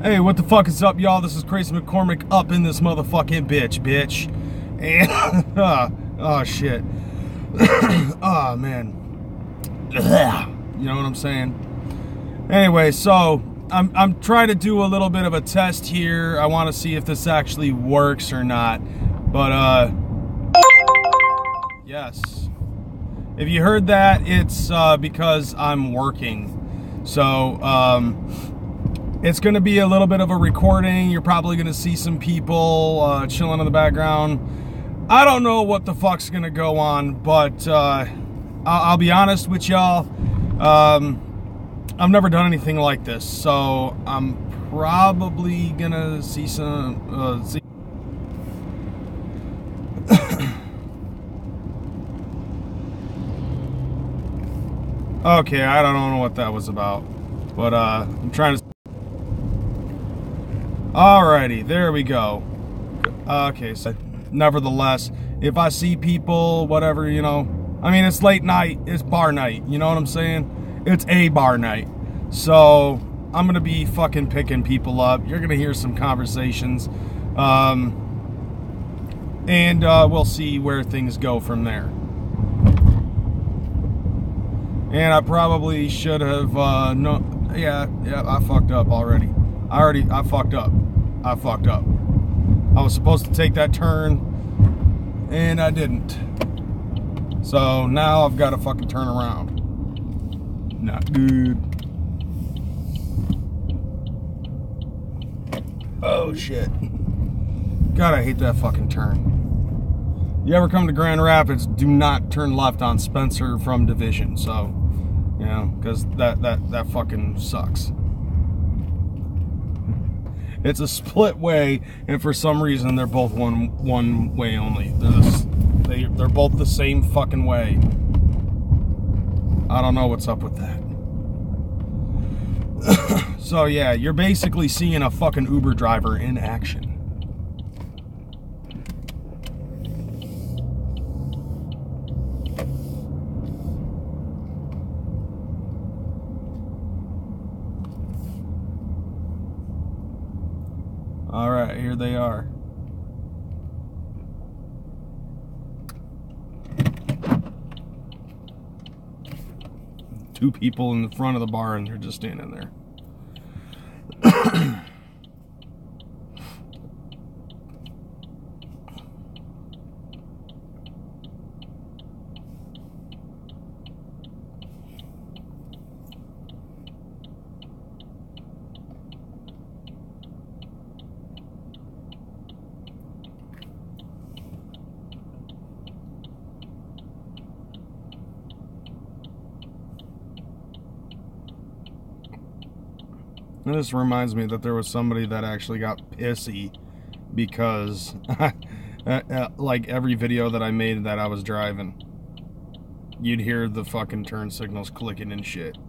Hey, what the fuck is up, y'all? This is Kreyz McKormik up in this motherfucking bitch. And, oh, shit. Oh, man. You know what I'm saying? Anyway, so, I'm trying to do a little bit of a test here. I want to see if this actually works or not. But, yes. If you heard that, it's, because I'm working. So, it's going to be a little bit of a recording. You're probably going to see some people chilling in the background. I don't know what the fuck's going to go on, but I'll be honest with y'all. I've never done anything like this, so I'm probably going to see some... Okay, I don't know what that was about, but I'm trying to... Alrighty, there we go. Okay, so nevertheless, if I see people, whatever, you know, I mean, it's late night, it's bar night, you know what I'm saying? It's a bar night. So, I'm gonna be fucking picking people up. You're gonna hear some conversations. And we'll see where things go from there. And I probably should have, yeah, I fucked up already. I fucked up. I was supposed to take that turn, and I didn't. So now I've got to fucking turn around. Not good. Oh, shit. God, I hate that fucking turn. You ever come to Grand Rapids, do not turn left on Spencer from Division. So, you know, because that fucking sucks. It's a split way, and for some reason they're both one way only. They're both the same fucking way. I don't know what's up with that. So yeah, you're basically seeing a fucking Uber driver in action. All right, here they are. Two people in the front of the bar, and they're just standing there. And this reminds me that there was somebody that actually got pissy because like every video that I made that I was driving, you'd hear the fucking turn signals clicking and shit.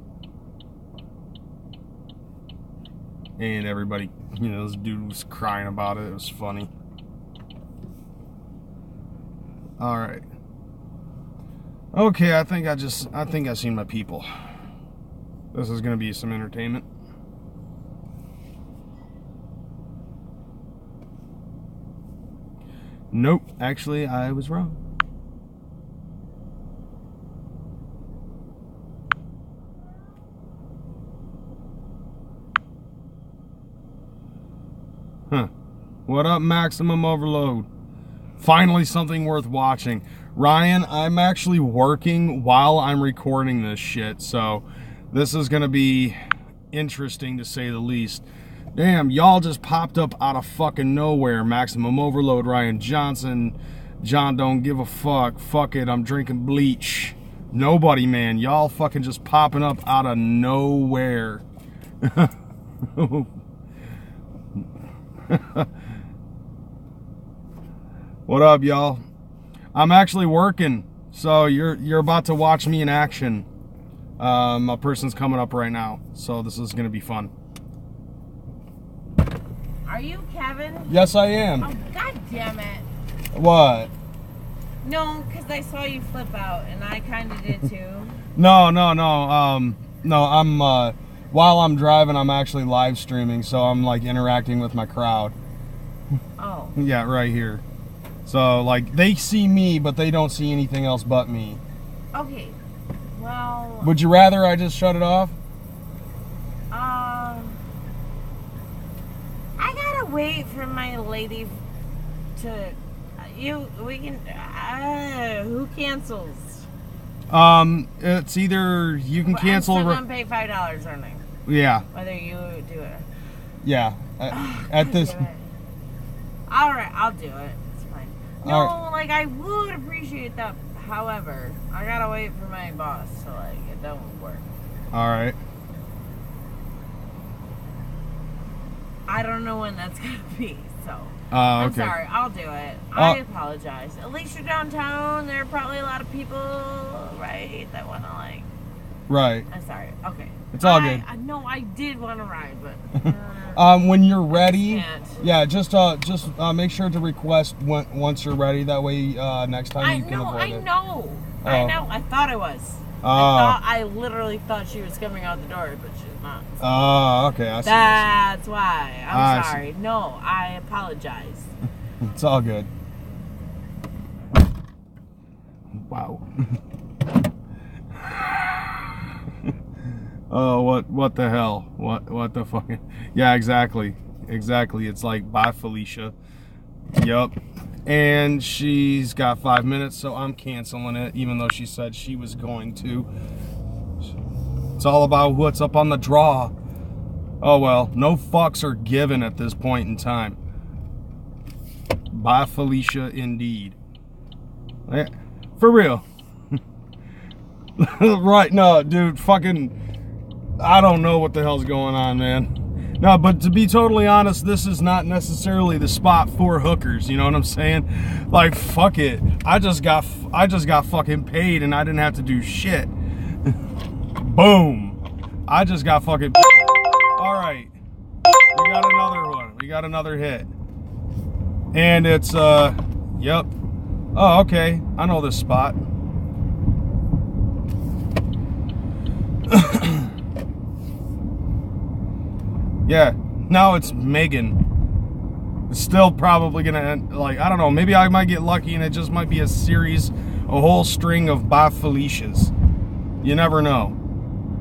And everybody, you know, this dude was crying about it. It was funny. Alright. Okay, I think I've seen my people. This is gonna be some entertainment. Nope, actually, I was wrong. Huh. What up, Maximum Overload? Finally something worth watching. Ryan, I'm actually working while I'm recording this shit, so this is gonna be interesting to say the least. Damn, y'all just popped up out of fucking nowhere. Maximum Overload, Ryan Johnson, John Don't Give a Fuck, fuck it, I'm drinking bleach. Nobody, man. Y'all fucking just popping up out of nowhere. What up, y'all? I'm actually working, so you're about to watch me in action. A person's coming up right now, so this is gonna be fun. Are you Kevin? Yes, I am. Oh, god damn it. What? No, because I saw you flip out, and I kind of did too. No, I'm while I'm driving, I'm actually live streaming, so I'm like interacting with my crowd. Oh. Yeah, right here. So like they see me, but they don't see anything else but me. Okay. Well. Would you rather I just shut it off? I gotta wait for my lady to. We can. Who cancels? It's either you can cancel. I'm still gonna pay $5, aren't I? Yeah. Whether you do it. Yeah. At this. All right, I'll do it. It's fine. No, All right. like I would appreciate that. However, I gotta wait for my boss, so like it don't work. All right. I don't know when that's gonna be, so. Okay. I'm sorry, I'll do it. I apologize. At least you're downtown. There are probably a lot of people, right, that want to like. Right. I'm sorry. Okay. It's all good. No, I did want to ride, but. When you're ready, can't. yeah, just make sure to request once you're ready. That way, next time you can avoid it. I know. I thought I was. I literally thought she was coming out the door, but she's not. Oh, okay. I see. That's why. I'm sorry. See. No, I apologize. It's all good. Wow. Oh, what the hell? What the fucking... Yeah, exactly. It's like, bye, Felicia. Yup. And she's got 5 minutes, so I'm canceling it, even though she said she was going to. It's all about what's up on the draw. Oh, well, no fucks are given at this point in time. Bye, Felicia, indeed. For real. Right, no, dude, fucking... I don't know what the hell's going on, man. No, but to be totally honest, this is not necessarily the spot for hookers, you know what I'm saying? Like, fuck it. I just got fucking paid and I didn't have to do shit. Boom. I just got fucking paid. All right. We got another one. We got another hit. And it's, yep. Oh, okay. I know this spot. Yeah, now it's Megan. It's still probably gonna end, like, I don't know, maybe I might get lucky and it just might be a series, a whole string of bye Felicias. You never know.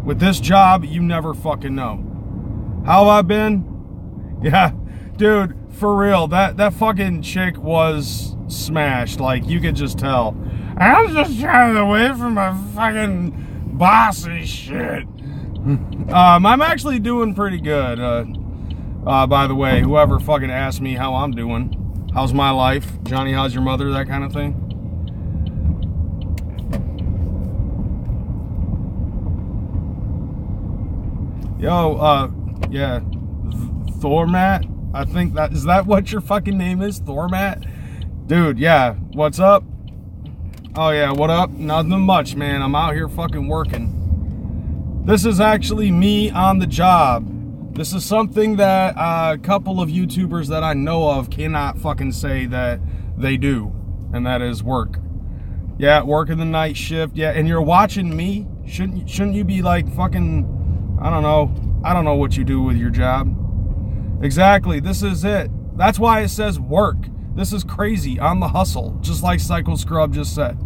With this job, you never fucking know. How have I been? Yeah, dude, for real, that fucking chick was smashed, like, you could just tell. I'm just trying to wait for my fucking bossy shit. I'm actually doing pretty good, by the way, whoever fucking asked me how I'm doing. How's my life? Johnny, how's your mother? That kind of thing. Yo, yeah, Thormat? I think is that what your fucking name is? Thormat? Dude, yeah, what's up? Oh yeah, what up? Nothing much, man. I'm out here fucking working. This is actually me on the job. This is something that a couple of YouTubers that I know of cannot fucking say that they do, and that is work. Yeah, working the night shift. Yeah, and you're watching me. Shouldn't you be like fucking? I don't know what you do with your job. Exactly. This is it. That's why it says work. This is crazy. On the hustle, just like Cycle Scrub just said.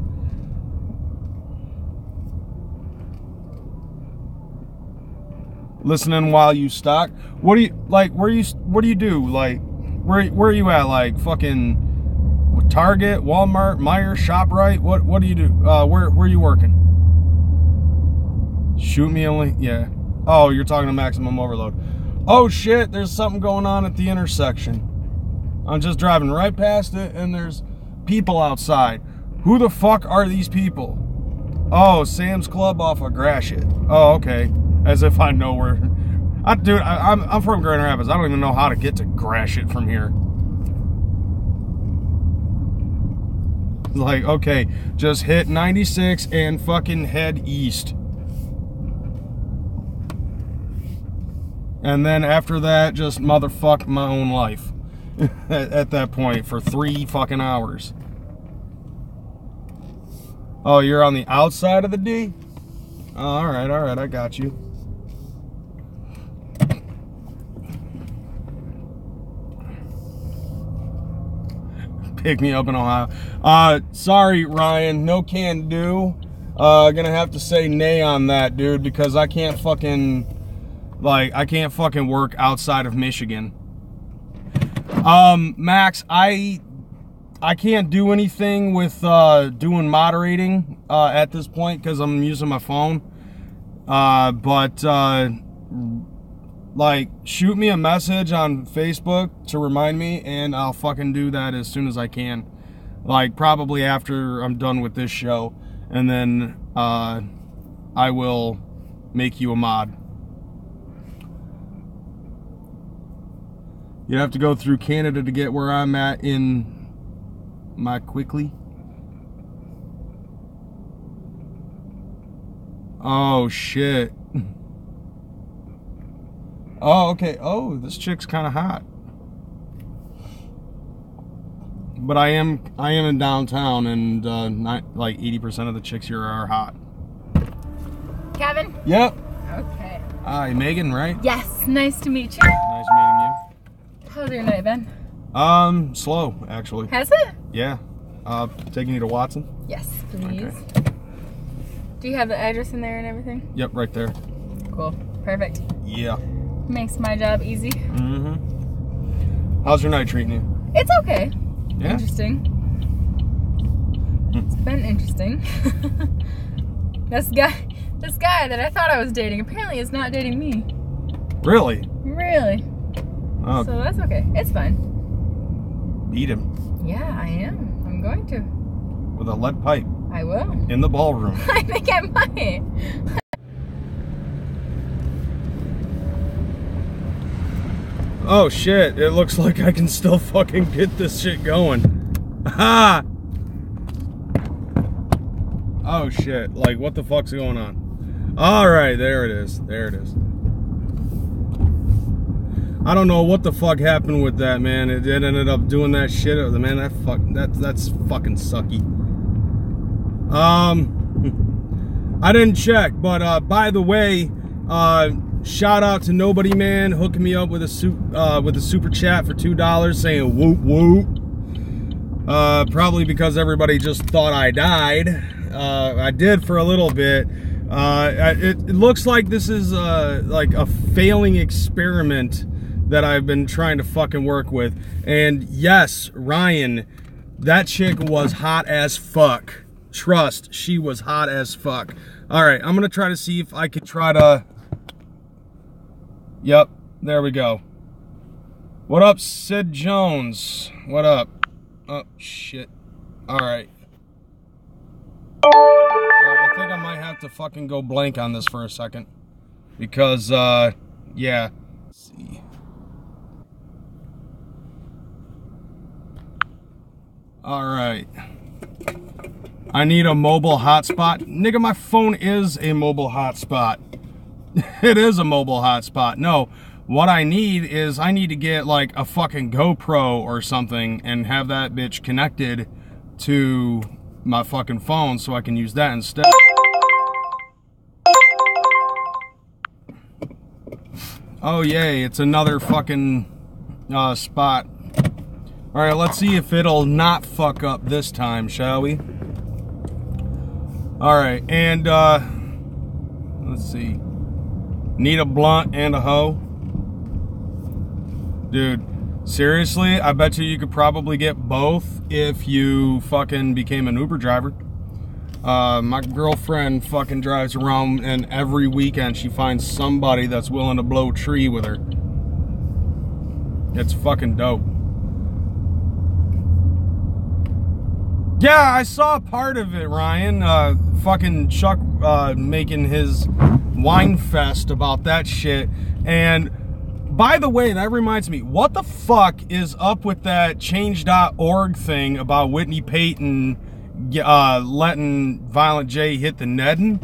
Listening while you stock. What do you like? What do you do? Like, where are you at? Like fucking Target, Walmart, Meijer, ShopRite. What do you do? Where are you working? Shoot me only. Yeah. Oh, you're talking to Maximum Overload. Oh shit! There's something going on at the intersection. I'm just driving right past it, and there's people outside. Who the fuck are these people? Oh, Sam's Club off of Gratiot. Oh, okay. As if I know where. Dude, I'm from Grand Rapids. I don't even know how to get to Gratiot from here. Like, okay, just hit 96 and fucking head east. And then after that, just motherfuck my own life. At that point, for 3 fucking hours. Oh, you're on the outside of the D? Oh, alright, I got you. Pick me up in Ohio. Sorry, Ryan. No can do. Gonna have to say nay on that, dude, because I can't fucking work outside of Michigan. Max, I can't do anything with doing moderating at this point because I'm using my phone. But like, shoot me a message on Facebook to remind me, and I'll fucking do that as soon as I can. Like, probably after I'm done with this show, and then I will make you a mod. You'd have to go through Canada to get where I'm at in my quickly. Oh, shit. Oh, okay. Oh, this chick's kind of hot. But I am in downtown, and not like 80% of the chicks here are hot. Kevin? Yep. Okay. Hi, Megan, right? Yes, nice to meet you. Nice meeting you. How's your night been? Slow, actually. Has it? Yeah. Taking you to Watson? Yes, please. Okay. Do you have the address in there and everything? Yep, right there. Cool. Perfect. Yeah. Makes my job easy. Mm-hmm. How's your night treating you? It's okay. Yeah? Interesting. It's been interesting. This guy that I thought I was dating apparently is not dating me. Really? Really? Oh, So that's okay. It's fine. beat him Yeah, I am. I'm going to. with a lead pipe I will. in the ballroom. I think I might. Oh shit, it looks like I can still fucking get this shit going. Ha! Oh shit, like what the fuck's going on? Alright, there it is. There it is. I don't know what the fuck happened with that, man. It ended up doing that shit. Man, that's fucking sucky. I didn't check, but by the way, shout out to Nobody Man hooking me up with a super chat for $2 saying whoop whoop. Probably because everybody just thought I died. I did for a little bit. It looks like this is like a failing experiment that I've been trying to fucking work with. And yes, Ryan, that chick was hot as fuck. Trust, she was hot as fuck. All right, I'm gonna try to see if I could try to. Yep, there we go. What up, Sid Jones? What up? Oh, shit. Alright. I think I might have to fucking go blank on this for a second. Because, yeah. Let's see. Alright. I need a mobile hotspot. Nigga, my phone is a mobile hotspot. It is a mobile hotspot. No, what I need is I need to get like a fucking GoPro or something and have that bitch connected to my fucking phone so I can use that instead. Oh yay, it's another fucking spot. Alright, let's see if it'll not fuck up this time, shall we? Alright, and let's see. Need a blunt and a hoe. Dude, seriously, I bet you could probably get both if you fucking became an Uber driver. My girlfriend fucking drives around, and every weekend she finds somebody that's willing to blow tree with her. It's fucking dope. Yeah, I saw part of it, Ryan. Fucking Chuck making his wine fest about that shit. And by the way, that reminds me, what the fuck is up with that change.org thing about Whitney Payton letting Violent J hit the netting?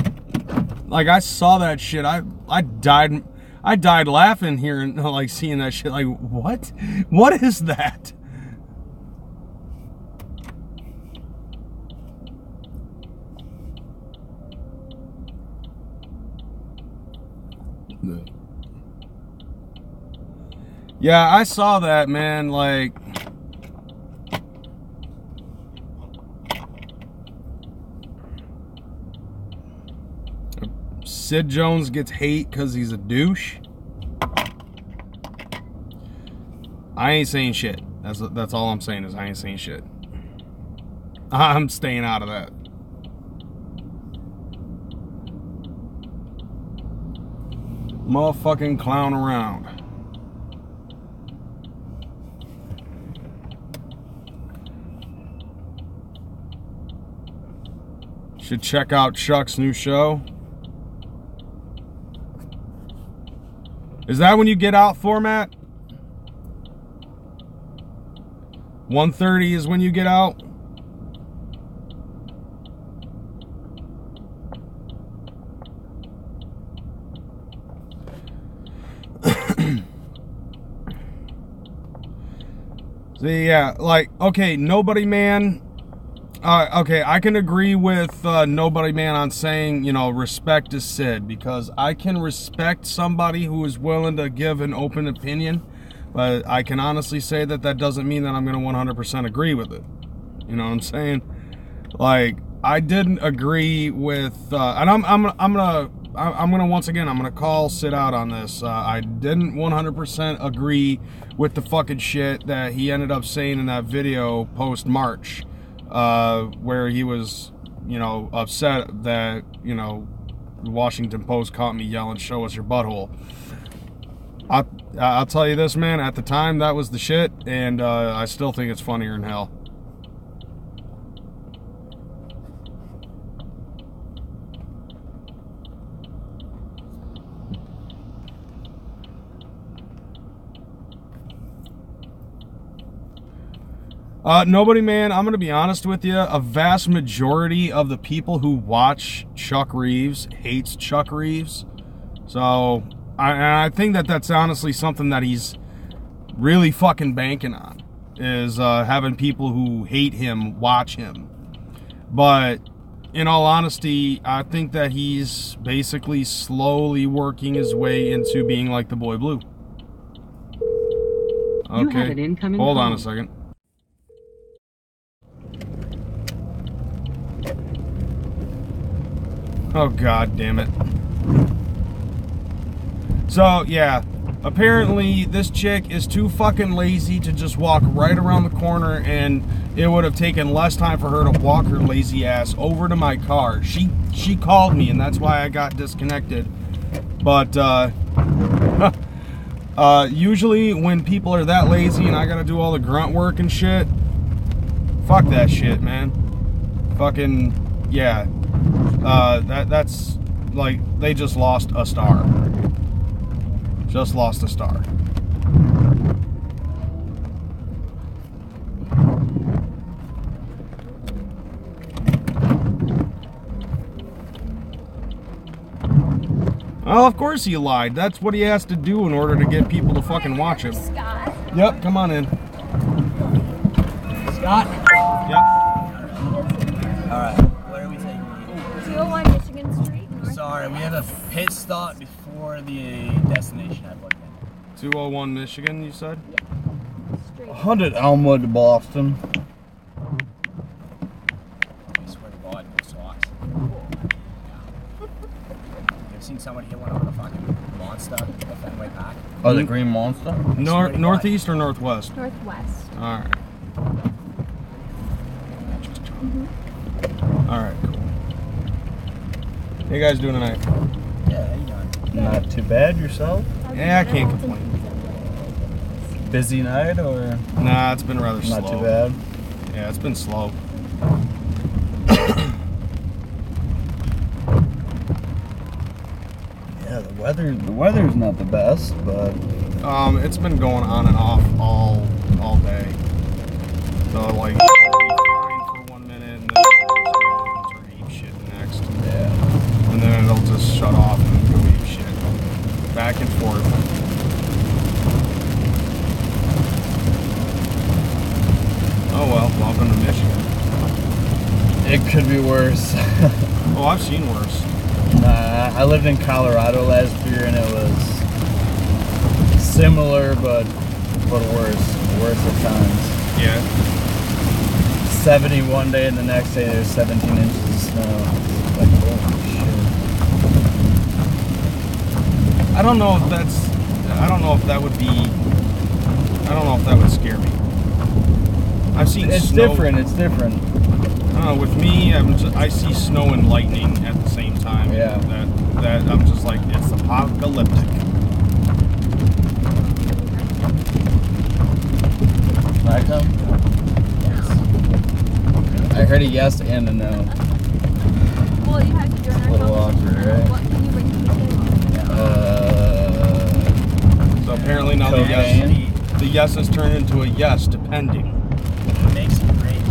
Like, I saw that shit. I died laughing here and like seeing that shit. Like, what? What is that? Yeah, I saw that, man. Like, Sid Jones gets hate because he's a douche. I ain't saying shit. That's all I'm saying is I ain't saying shit. I'm staying out of that. Motherfucking clown around. Should check out Chuck's new show. Is that when you get out format? 1:30 is when you get out? See, yeah, like, okay, Nobody Man. Okay, I can agree with Nobody Man on saying, you know, respect is Sid, because I can respect somebody who is willing to give an open opinion, but I can honestly say that that doesn't mean that I'm going to 100% agree with it. You know what I'm saying? Like, I didn't agree with, and I'm gonna once again, I'm gonna call Sid out on this. I didn't 100% agree with the fucking shit that he ended up saying in that video post March. Where he was, you know, upset that, you know, the Washington Post caught me yelling, "Show us your butthole." I'll tell you this, man, at the time that was the shit, and I still think it's funnier than hell. Nobody Man, I'm going to be honest with you, a vast majority of the people who watch Chuck Reeves hates Chuck Reeves. So, I think that that's honestly something that he's really fucking banking on, is having people who hate him watch him. But, in all honesty, I think that he's basically slowly working his way into being like the Boy Blue. Okay, hold on a second. Oh, god damn it. So, yeah. Apparently, this chick is too fucking lazy to just walk right around the corner, and it would have taken less time for her to walk her lazy ass over to my car. She called me, and that's why I got disconnected. But, usually when people are that lazy and I gotta do all the grunt work and shit, fuck that shit, man. Fucking, yeah. That's like, they just lost a star. Just lost a star. Oh, of course he lied. That's what he has to do in order to get people to fucking watch him. Scott. Yep, come on in. Scott? Yep. Alright, where are we taking you? 201 Michigan Street. Sorry, we have a pit stop before the destination I put in. 201 Michigan, you said? Yeah. Straight. 100 Elmwood to Boston. I swear to God, no socks. I've seen somebody hit one over the fucking monster at the Fenway Park. Oh, the Green Monster? Northeast or northwest? Northwest. Alright. Alright, cool. How you guys doing tonight? Yeah, how you doing? Not too bad, yourself? Yeah, I can't complain. Busy night or? Nah, it's been rather slow. Not too bad. Yeah, it's been slow. Yeah, the weather's not the best, but It's been going on and off all day. So like, it'll be fine for 1 minute, and then it'll just go turn ape shit next. yeah. And then it'll just shut off and go ape shit. Back and forth. Oh well, welcome to Michigan. It could be worse. Oh, I've seen worse. Nah, I lived in Colorado last year and it was similar but worse. Worse at times. Yeah. 70 one day and the next day there's 17 inches of snow. Like, holy shit. I don't know if that's. I don't know if that would be. I don't know if that would scare me. I've seen. It's snow. different. It's different. I don't know. With me, I see snow and lightning at the same time. Yeah. That I'm just like, it's apocalyptic. I come. I heard a yes and a no. Well, you have to join It's a our little awkward, right? What can you bring to the table? So apparently now Cocaine? the yes has turned into a yes, depending. It makes it great.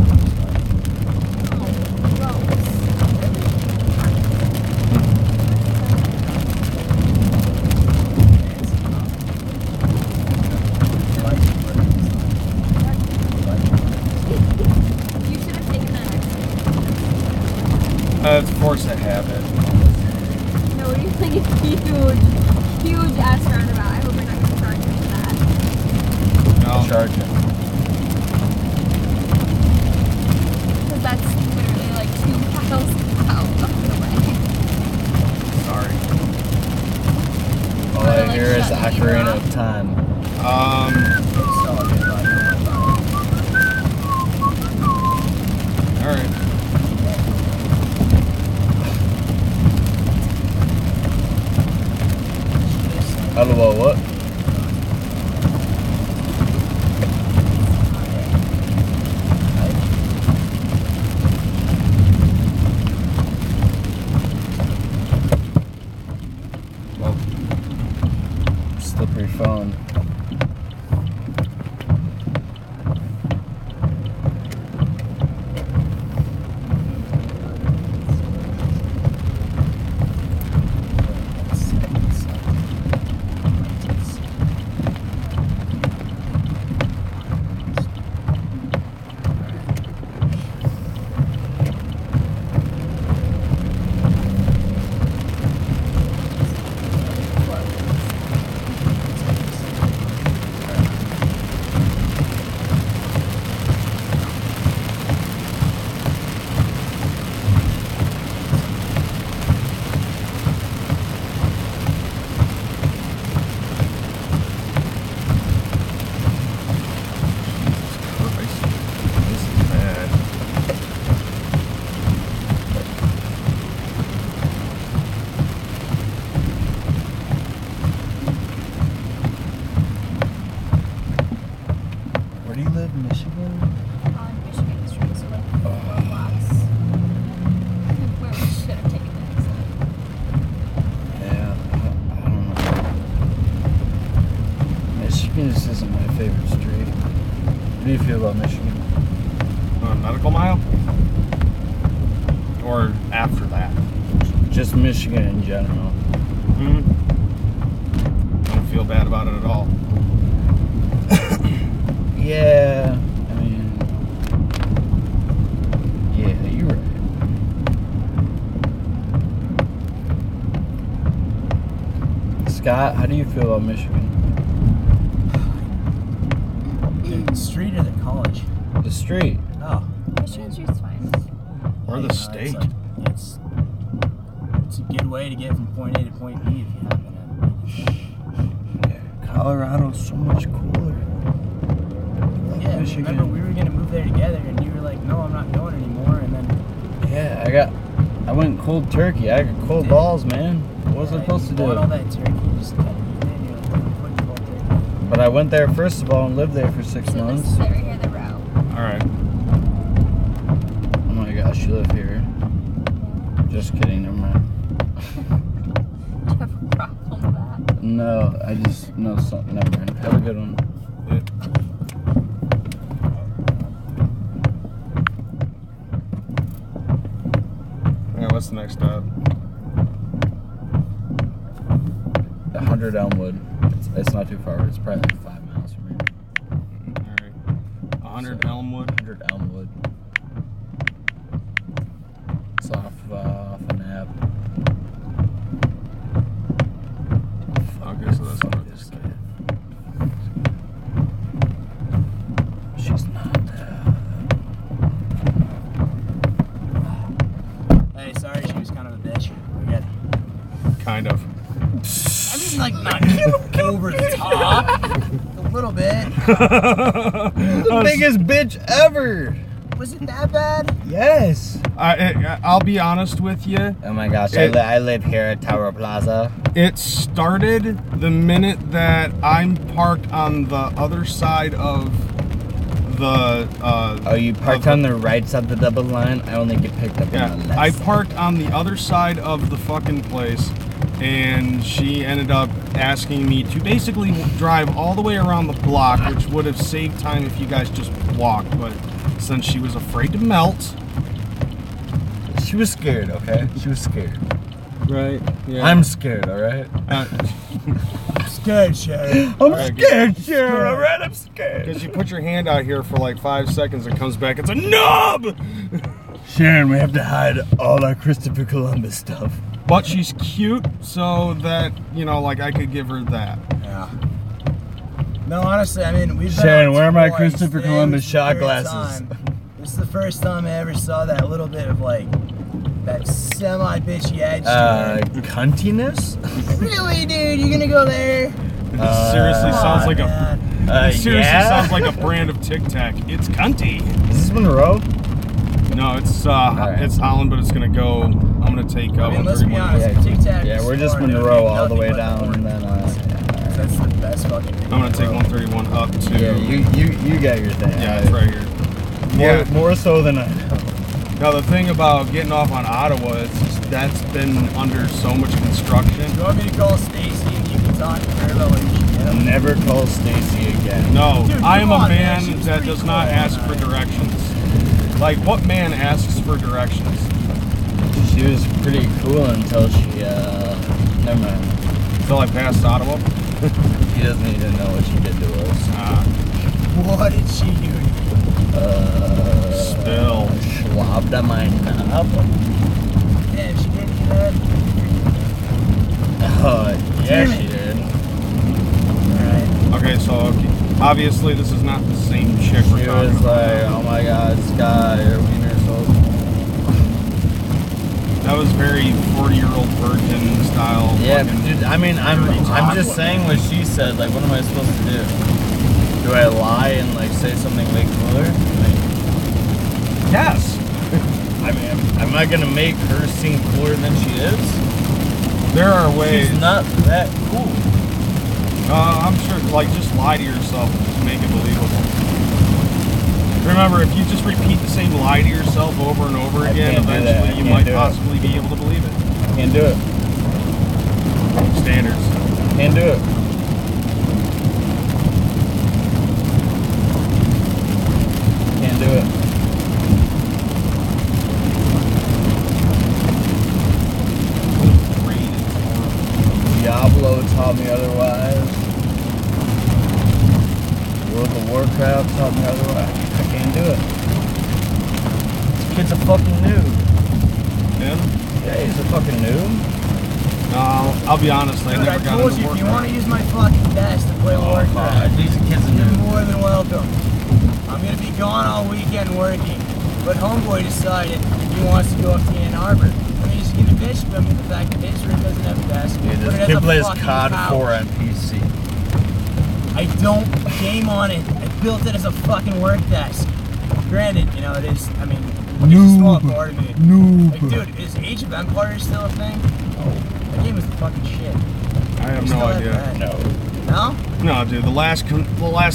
You should have taken that. Of course I have it. No, what do you think? It's huge ass roundabout. I hope we're not going to charge you for that. No. Charge it. Because that's literally like 2 miles out of the way. Sorry. All I hear is the Ocarina of Time. Alright. How about what? Well, Slippery phone. Where do you live, Michigan? On Michigan Street, so like 4 blocks. Where we should have taken that exit. Yeah, I don't know. Michigan just isn't my favorite street. What do you feel about Michigan? medical mile? Or after that? Just Michigan in general. Don't feel bad about it at all. Yeah, I mean, yeah, you're right. Scott, how do you feel about Michigan? Dude, the street or the college? The street. Oh. Michigan Street's fine. Or the state. It's a good way to get from point A to point B if you happen to. Yeah, Colorado's so much cooler. Yeah, Michigan. remember we were gonna move there together, and you were like, "No, I'm not going anymore." And then Yeah, I went cold turkey. I got cold balls, man. What was I supposed to you bought all do? that turkey, you just cut it, and you're like, "I'm putting cold turkey." But I went there first of all and lived there for 6 So this months. is it right here, the row. Alright. Oh my gosh, you live here. Just kidding, never mind. Do you have a problem with that? No, I just know something. Never mind. Have a good one. Yeah, what's the next stop? 100 Elmwood. It's not too far. It's probably like 5 miles from here. Alright. 100 Elmwood. 100 Elmwood. It's off an app. Okay, so that's not this guy. She's not. Hey, sorry, she was kind of a bitch. We got. Kind of. I mean, like not over the top. A little bit. The biggest bitch ever. Was it that bad? Yes. I'll be honest with you. Oh my gosh, I live here at Tower Plaza. It started the minute that I'm parked on the other side of the. Oh, you parked on the right side of the double line? I only get picked up on the left I side. parked on the other side of the fucking place, and she ended up asking me to basically drive all the way around the block, which would have saved time if you guys just walked, but since she was afraid to melt. She was scared, okay? She was scared. Right, yeah. I'm scared, alright? I'm scared, Sharon. I'm scared, Sharon, alright? I'm scared. Because you put your hand out here for like 5 seconds, it comes back, it's a nub! Sharon, we have to hide all our Christopher Columbus stuff. But she's cute, so that, you know, like I could give her that. Yeah. No, honestly, I mean, we've been Sharon, out where are my twice. Christopher Today Columbus was the shot third glasses? time. This is the first time I ever saw that little bit of like that semi-bitchy edge to it. Cuntiness? Really, dude? You gonna go there? It seriously Come sounds on, like man. it seriously yeah? sounds like a brand of Tic Tac. It's cunty. Is this Monroe? No, it's right. it's Holland, but it's gonna go. I'm gonna take. I mean, let's be honest. Tic Tac. Yeah, we're just is Monroe all the way nothing but down, corn. and then That's the best fucking thing. I'm gonna take 131 up to. yeah, you got your thing. Yeah, it's right here. More so than I know. Now the thing about getting off on Ottawa is just, that's been under so much construction. You want me to call Stacy and you can talk to her about what you should get? Never call Stacy again. No, Dude, I am come a on, man. She man was that pretty does not cool ask on for that. directions. Like, what man asks for directions? She was pretty cool until she, never mind. Until I passed Ottawa. He doesn't even know what she did to us. What did she do? Spill. Schlobbed on my knob. Damn, she didn't do that. Yeah, Damn she it. did. Alright. Okay, so obviously this is not the same chick we're She talking was about. like, oh my god, Sky, your wiener's so That was very 40-year-old virgin style. Yeah, fucking dude, I mean, I'm just saying what she said. Like, what am I supposed to do? Do I lie and, like, say something way cooler? Like, yes. I mean, am I gonna make her seem cooler than she is? There are ways. She's not that cool. I'm sure, like, just lie to yourself and just make it believable. Remember, if you just repeat the same lie to yourself over and over I again, can't do that. I eventually you can't might do it. possibly be able to believe it. Can't do it. Standards. Can't do it. Can't do it. Diablo taught me otherwise. World of Warcraft taught me otherwise. I can't do it. This kid's a fucking noob. Yeah? Yeah, he's a fucking noob. No, I'll be honest, I Dude, I never got told into you, if you Warcraft. want to use my fucking desk to play Warcraft, These kid's a you're noob. more than welcome. I'm gonna be gone all weekend working, but homeboy decided he wants to go up to Ann Arbor. I mean, he's gonna bitch about me the fact that his room doesn't have a desk. Yeah, but it this has kid a plays fucking COD couch. 4 on PC. I don't game on it. I built it as a fucking work desk. Granted, you know, it is, I mean, it's a small part of me. Like, dude, is Age of Empires still a thing? That game is the fucking shit. I have They no still idea. that. No. No? No, dude, the last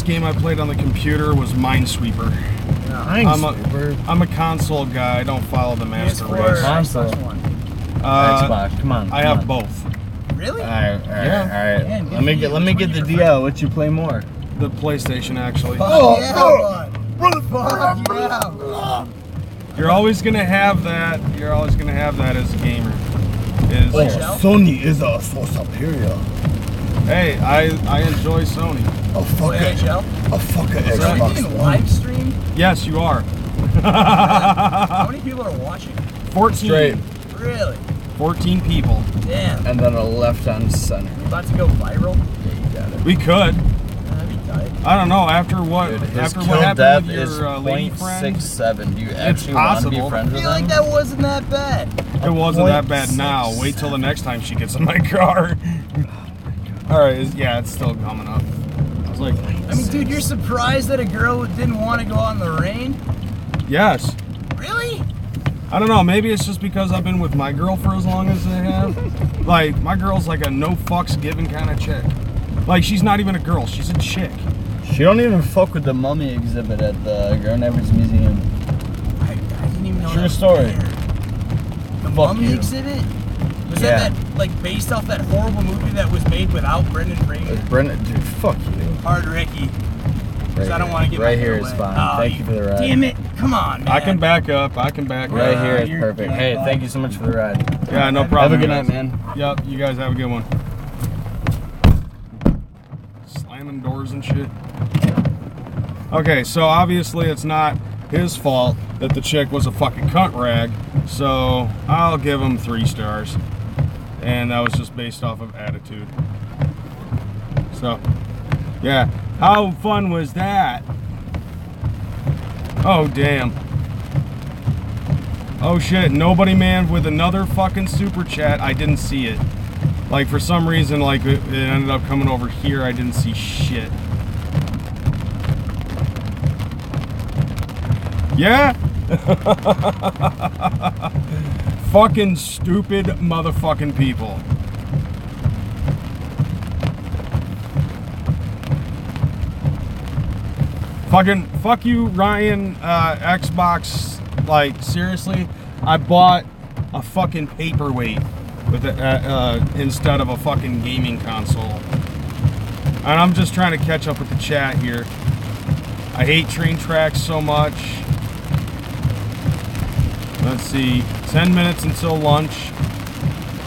game I played on the computer was Minesweeper. No. I'm a console guy. I don't follow the master PS4 or race. Console. Xbox One? Xbox, come on. I have both. Really? Alright. Yeah, Let good me for get you. let me get the DL. What you play more? The PlayStation, actually. Fuck yeah, bud. Fuck yeah, bud. You're always gonna have that. You're always gonna have that as a gamer. Is Sony is so superior. hey, I enjoy Sony. A NHL? fucking Is there anything in live stream? Yes, you are. How many people are watching? 14. Straight. Really? 14 people. Damn. And then a left on center. You about to go viral? Yeah, you got it. We could. That'd be tight. I don't know. After what? Dude, his after kill what happened death with is your lady friend? 0.67. Do you actually want to be possible. friends I with feel like him? that wasn't that bad. It wasn't that bad now. Wait till the next time she gets in my car. All right, yeah, it's still coming up. I was like, I mean, dude, you're surprised that a girl didn't want to go out in the rain? yes. Really? I don't know, maybe it's just because I've been with my girl for as long as I have. Like, my girl's like a no fucks given kind of chick. Like, she's not even a girl, she's a chick. She don't even fuck with the mummy exhibit at the Grand Rapids Museum. I didn't even know True that story. was there. The mummy you. exhibit? Was that like based off that horrible movie that was made without Brendan Fraser? Brendan, dude, fuck you. Hard Ricky. Because I don't want to get right my here hair is wet. fine. Oh, Thank you for the ride. Damn it. Come on, man. I can back up, I can back Right up. here is you're perfect. good, Hey, bud. thank you so much for the ride. Yeah, no Have problem. a good guys. night, man. Yep, you guys have a good one. Slamming doors and shit. Okay, so obviously it's not his fault that the chick was a fucking cunt rag, so I'll give him 3 stars. And that was just based off of attitude. So, yeah. How fun was that? Oh, damn. Oh, shit. Nobody Man with another fucking super chat. I didn't see it. Like, for some reason, like, it ended up coming over here. I didn't see shit. Yeah? Fucking stupid motherfucking people. Fucking fuck you, Ryan. Xbox. Like, seriously, I bought a fucking paperweight with it, instead of a fucking gaming console. And I'm just trying to catch up with the chat here. I hate train tracks so much. Let's see, 10 minutes until lunch.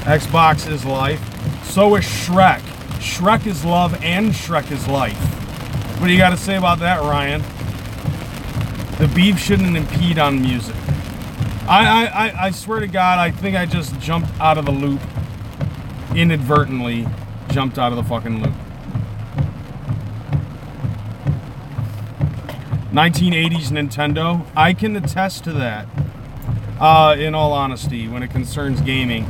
Xbox is life. So is Shrek. Shrek is love and Shrek is life. What do you got to say about that, Ryan? The beef shouldn't impede on music. I swear to God, I think I just jumped out of the loop. Inadvertently jumped out of the fucking loop. 1980s Nintendo. I can attest to that. In all honesty, when it concerns gaming.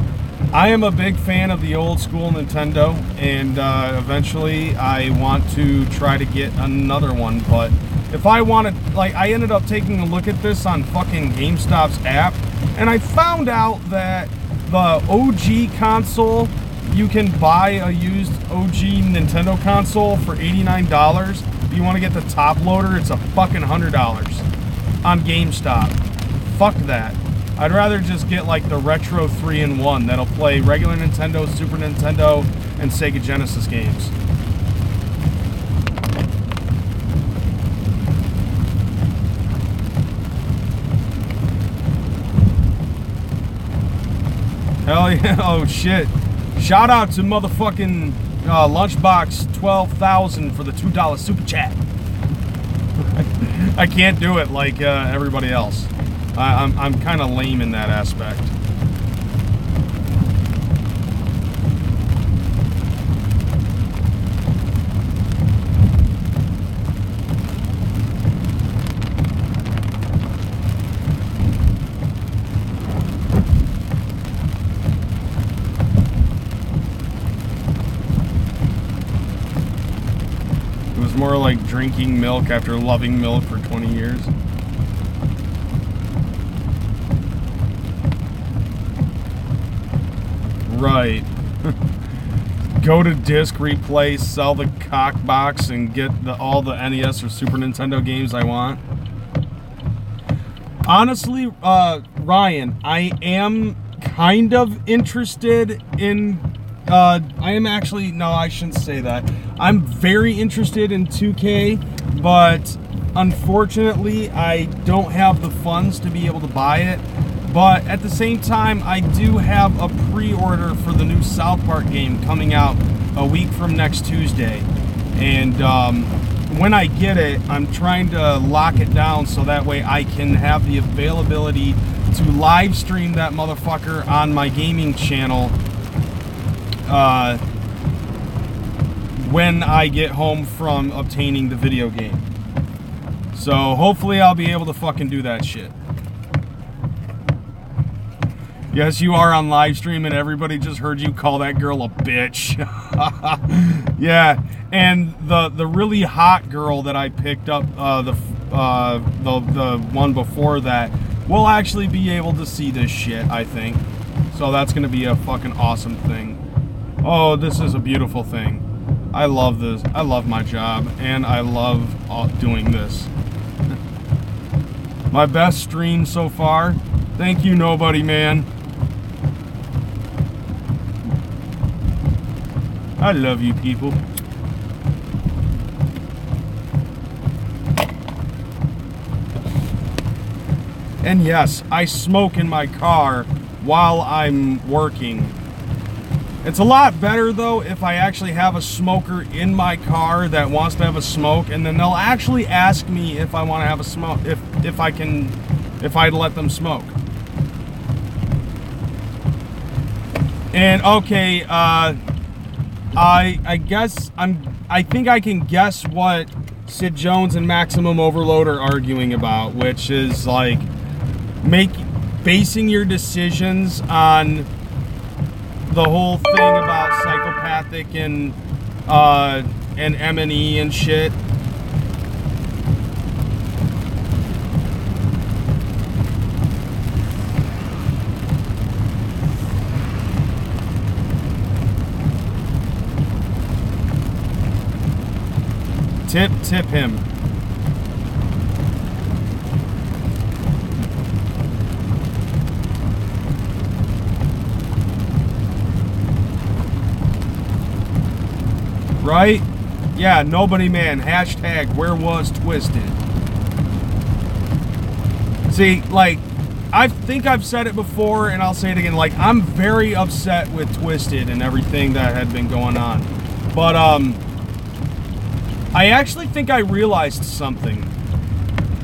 I am a big fan of the old school Nintendo, and eventually I want to try to get another one, but if I wanted, like, I ended up taking a look at this on fucking GameStop's app, and I found out that the OG console, you can buy a used OG Nintendo console for $89. If you want to get the top loader, it's a fucking $100 on GameStop. Fuck that. I'd rather just get like the Retro 3-in-1 that'll play regular Nintendo, Super Nintendo, and Sega Genesis games. Hell yeah, oh shit. Shout out to motherfucking Lunchbox 12,000 for the $2 super chat. I can't do it like everybody else. I'm kind of lame in that aspect. It was more like drinking milk after loving milk for 20 years. Right. Go to disc replace, sell the cock box, and get all the NES or Super Nintendo games I want. Honestly, Ryan, I am kind of interested in... I am actually... No, I shouldn't say that. I'm very interested in 2K, but unfortunately, I don't have the funds to be able to buy it. But at the same time, I do have a pre-order for the new South Park game coming out a week from next Tuesday. And when I get it, I'm trying to lock it down so that way I can have the availability to live stream that motherfucker on my gaming channel when I get home from obtaining the video game. So hopefully I'll be able to fucking do that shit. Yes, you are on live stream, and everybody just heard you call that girl a bitch. Yeah, and the really hot girl that I picked up, the one before that, will actually be able to see this shit, I think. So that's gonna be a fucking awesome thing. Oh, this is a beautiful thing. I love this. I love my job, and I love doing this. My best stream so far. Thank you, nobody, man. I love you people. And yes, I smoke in my car while I'm working. It's a lot better though if I actually have a smoker in my car that wants to have a smoke, and then they'll actually ask me if I want to have a smoke, if I'd let them smoke. And okay, I guess I think I can guess what Sid Jones and Maximum Overload are arguing about, which is like basing your decisions on the whole thing about psychopathic and M&E and shit. Tip him. Right? Yeah, nobody man. Hashtag where was Twisted. See, like, I think I've said it before and I'll say it again. Like, I'm very upset with Twisted and everything that had been going on. But, I actually think I realized something.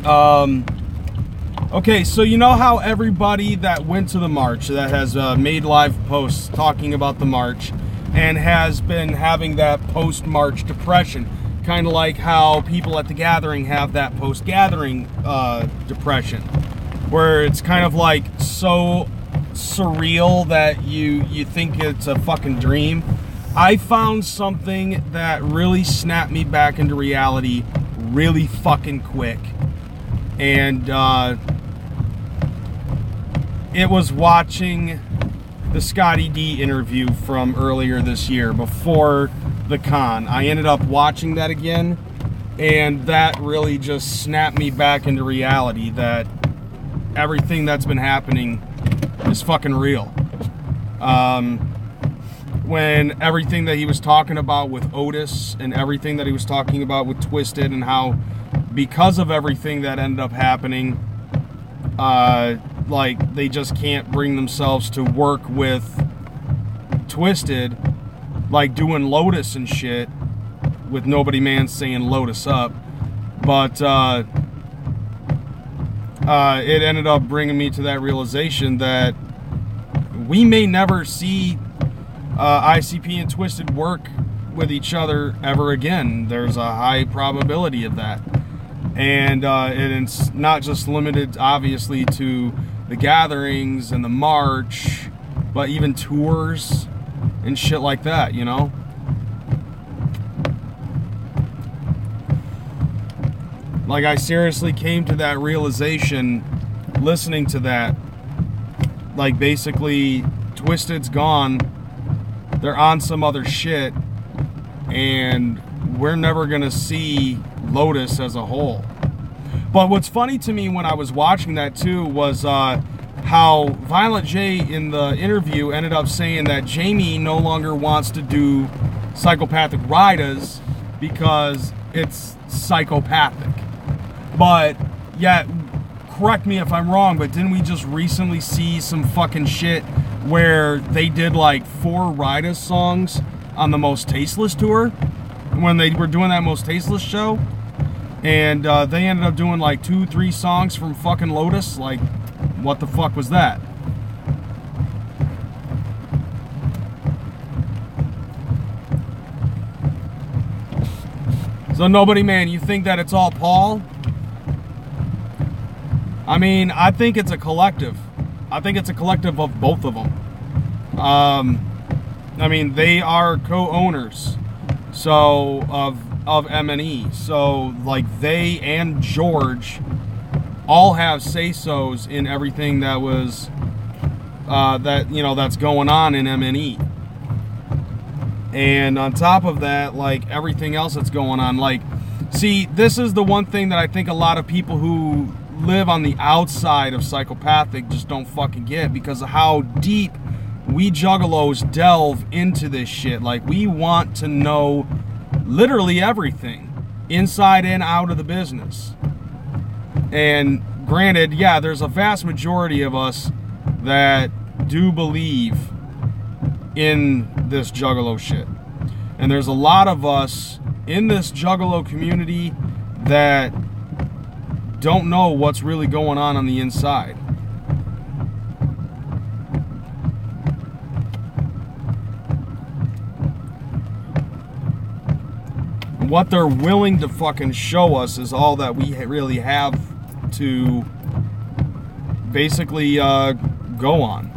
Okay, so you know how everybody that went to the march, that has made live posts talking about the march, and has been having that post-march depression, kind of like how people at the gathering have that post-gathering depression, where it's kind of like so surreal that you think it's a fucking dream. I found something that really snapped me back into reality really fucking quick. And it was watching the Scotty D interview from earlier this year before the con. I ended up watching that again, and that really just snapped me back into reality that everything that's been happening is fucking real. When everything that he was talking about with Otis and everything that he was talking about with Twisted, and how because of everything that ended up happening, like they just can't bring themselves to work with Twisted, like doing Lotus and shit, with nobody man saying Lotus up. But it ended up bringing me to that realization that we may never see ICP and Twisted work with each other ever again. There's a high probability of that. And it's not just limited, obviously, to the gatherings and the march, but even tours and shit like that, you know? Like, I seriously came to that realization listening to that. Like, basically, Twisted's gone. They're on some other shit, and we're never gonna see Lotus as a whole. But what's funny to me when I was watching that too was how Violent J in the interview ended up saying that Jamie no longer wants to do Psychopathic Ridas because it's psychopathic. But yet, correct me if I'm wrong, but didn't we just recently see some fucking shit where they did like 4 Ridas songs on the Most Tasteless tour when they were doing that Most Tasteless show, and they ended up doing like 2-3 songs from fucking Lotus? Like, what the fuck was that? So nobody man, you think that it's all Paul? I mean, I think it's a collective. I think it's a collective of both of them. I mean, they are co-owners, so of M&E. So like they and George all have say-sos in everything that was that's going on in M&E. And on top of that, like everything else that's going on, like, see, this is the one thing that I think a lot of people who live on the outside of Psychopathic just don't fucking get, because of how deep we juggalos delve into this shit. Like, we want to know literally everything, inside and out of the business. And granted, yeah, there's a vast majority of us that do believe in this juggalo shit. And there's a lot of us in this juggalo community that don't know what's really going on the inside. What they're willing to fucking show us is all that we really have to basically go on.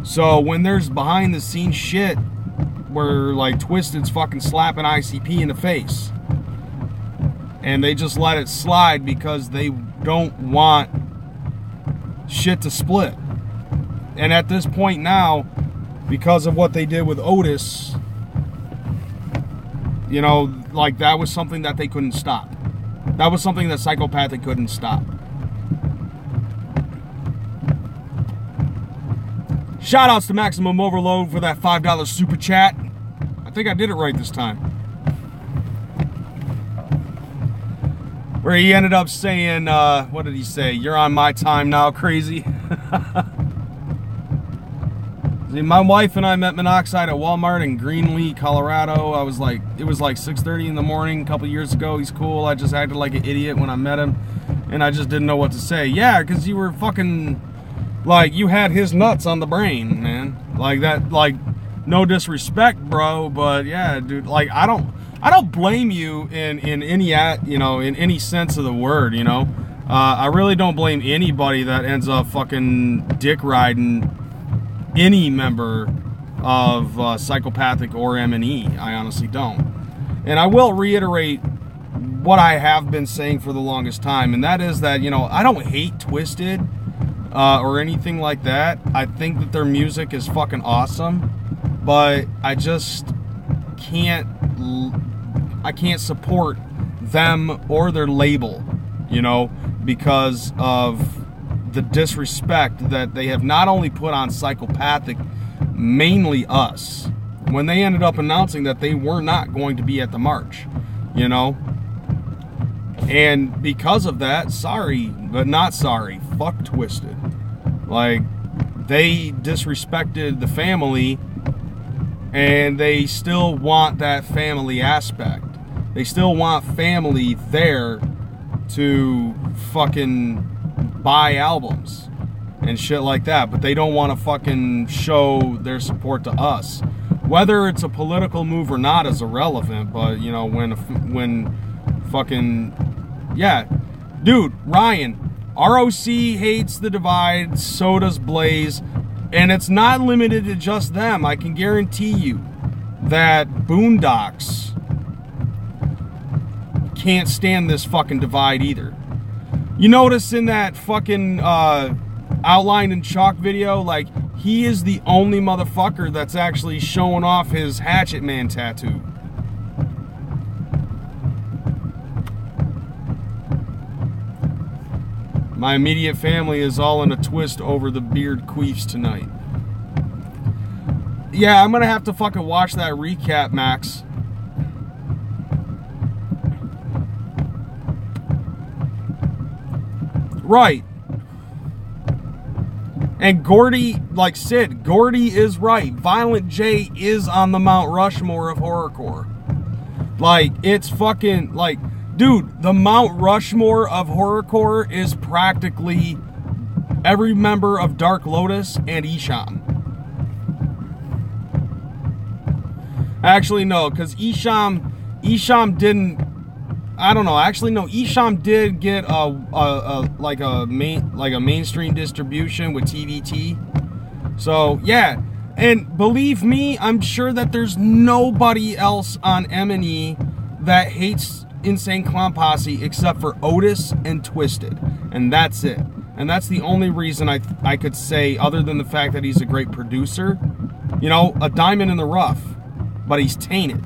So when there's behind the scenes shit where like Twisted's fucking slapping ICP in the face, and they just let it slide because they don't want shit to split. And at this point now, because of what they did with Otis, you know, like that was something that they couldn't stop. That was something that Psychopathic couldn't stop. Shoutouts to Maximum Overload for that $5 super chat. I think I did it right this time. Where he ended up saying, what did he say? You're on my time now, crazy. See, my wife and I met Monoxide at Walmart in Greenlee, Colorado. It was like 6:30 in the morning a couple years ago. He's cool. I just acted like an idiot when I met him, and I just didn't know what to say. Yeah, because you were fucking, like, you had his nuts on the brain, man. Like that, like, no disrespect, bro, but yeah, dude, like, I don't blame you in any, you know, in any sense of the word, you know. I really don't blame anybody that ends up fucking dick riding any member of Psychopathic or M&E. I honestly don't. And I will reiterate what I have been saying for the longest time, and that is that, you know, I don't hate Twisted or anything like that. I think that their music is fucking awesome, but I just can't support them or their label, you know, because of the disrespect that they have not only put on Psychopathic, mainly us, when they ended up announcing that they were not going to be at the march, you know. And because of that, sorry, but not sorry, fuck Twisted. Like, they disrespected the family, and they still want that family aspect. They still want family there to fucking buy albums and shit like that, but they don't want to fucking show their support to us. Whether it's a political move or not is irrelevant, but, you know, when fucking, yeah, dude, Ryan, ROC hates the divide, so does Blaze, and it's not limited to just them. I can guarantee you that Boondocks can't stand this fucking divide either. You notice in that fucking outline in chalk video, like, he is the only motherfucker that's actually showing off his Hatchet Man tattoo. My immediate family is all in a twist over the beard queefs tonight. Yeah, I'm gonna have to fucking watch that recap, Max. Right. And Gordy, like Sid, Gordy is right. Violent J is on the Mount Rushmore of horrorcore. Like, it's fucking, like, dude, the Mount Rushmore of horrorcore is practically every member of Dark Lotus and Isham. Actually, no, because Isham didn't, I don't know. Actually, no. Isham did get a mainstream distribution with TVT. So yeah, and believe me, I'm sure that there's nobody else on M&E that hates Insane Clown Posse except for Otis and Twisted, and that's it. And that's the only reason I could say, other than the fact that he's a great producer, you know, a diamond in the rough, but he's tainted.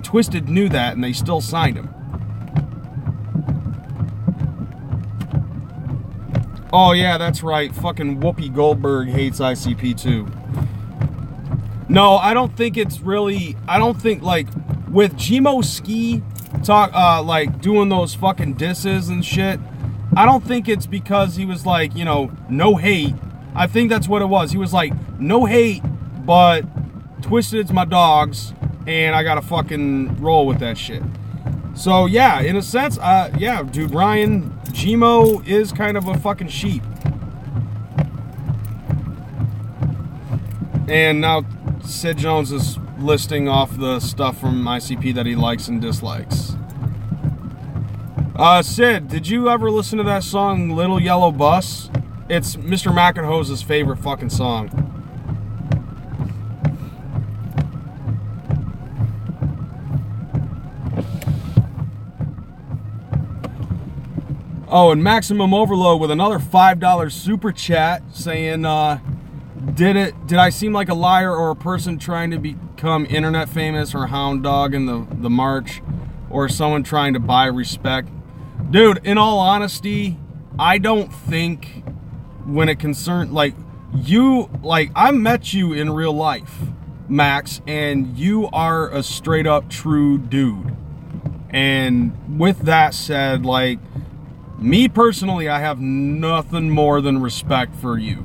Twisted knew that, and they still signed him. Oh yeah, that's right. Fucking Whoopi Goldberg hates ICP too. No, I don't think it's really. I don't think, like, with Gmo Ski like doing those fucking disses and shit, I don't think it's because he was like, you know, no hate. I think that's what it was. He was like, no hate, but Twisted's my dogs, and I gotta fucking roll with that shit. So yeah, in a sense, yeah, dude, Ryan, Gmo is kind of a fucking sheep. And now Sid Jones is listing off the stuff from ICP that he likes and dislikes. Sid, did you ever listen to that song, Little Yellow Bus? It's Mr. McEnhose's favorite fucking song. Oh, and Maximum Overload with another $5 super chat saying, did I seem like a liar or a person trying to become internet famous or hound dog in the march, or someone trying to buy respect? Dude, in all honesty, I don't think when it concerns, like, you, like, I met you in real life, Max, and you are a straight up true dude. And with that said, like, me personally, I have nothing more than respect for you.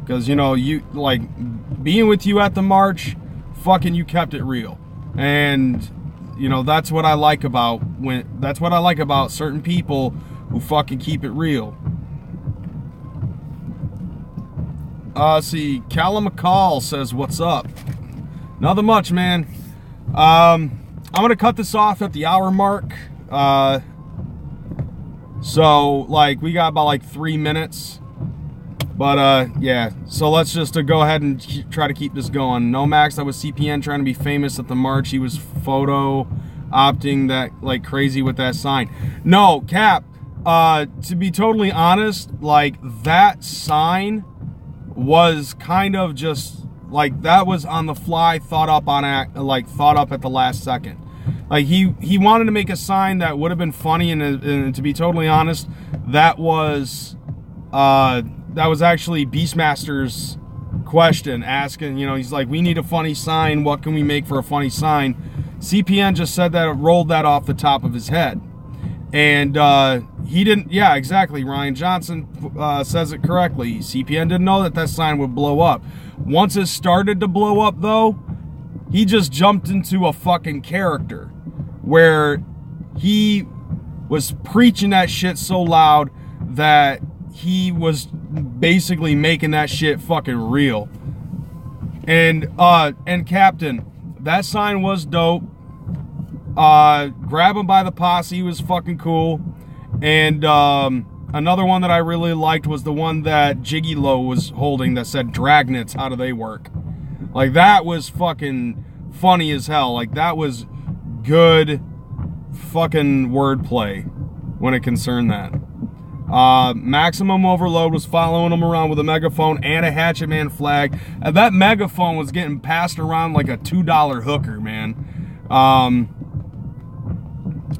Because, you know, you, like, being with you at the march, fucking you kept it real. And, you know, that's what I like about certain people who fucking keep it real. See, Callum McCall says, what's up? Nothing much, man. I'm gonna cut this off at the hour mark. So, like, we got about, like, 3 minutes. But, yeah. So let's just go ahead and try to keep this going. No, Max, that was CPN trying to be famous at the march. He was photo opting that, like, crazy with that sign. No, Cap, to be totally honest, like, that sign was kind of just, like, that was on the fly, thought up at the last second. Like, he wanted to make a sign that would have been funny, and to be totally honest, that was actually Beastmaster's question, asking, you know, he's like, we need a funny sign, what can we make for a funny sign? CPN just said that, rolled that off the top of his head. And he didn't, yeah, exactly, Ryan Johnson says it correctly. CPN didn't know that sign would blow up. Once it started to blow up, though, he just jumped into a fucking character where he was preaching that shit so loud that he was basically making that shit fucking real. And Captain, that sign was dope. Grab him by the posse was fucking cool. And another one that I really liked was the one that Jiggy Low was holding that said, Dragnets, how do they work? Like, that was fucking funny as hell. Like, that was good fucking wordplay when it concerned that. Maximum Overload was following him around with a megaphone and a Hatchet Man flag. And that megaphone was getting passed around like a $2 hooker, man.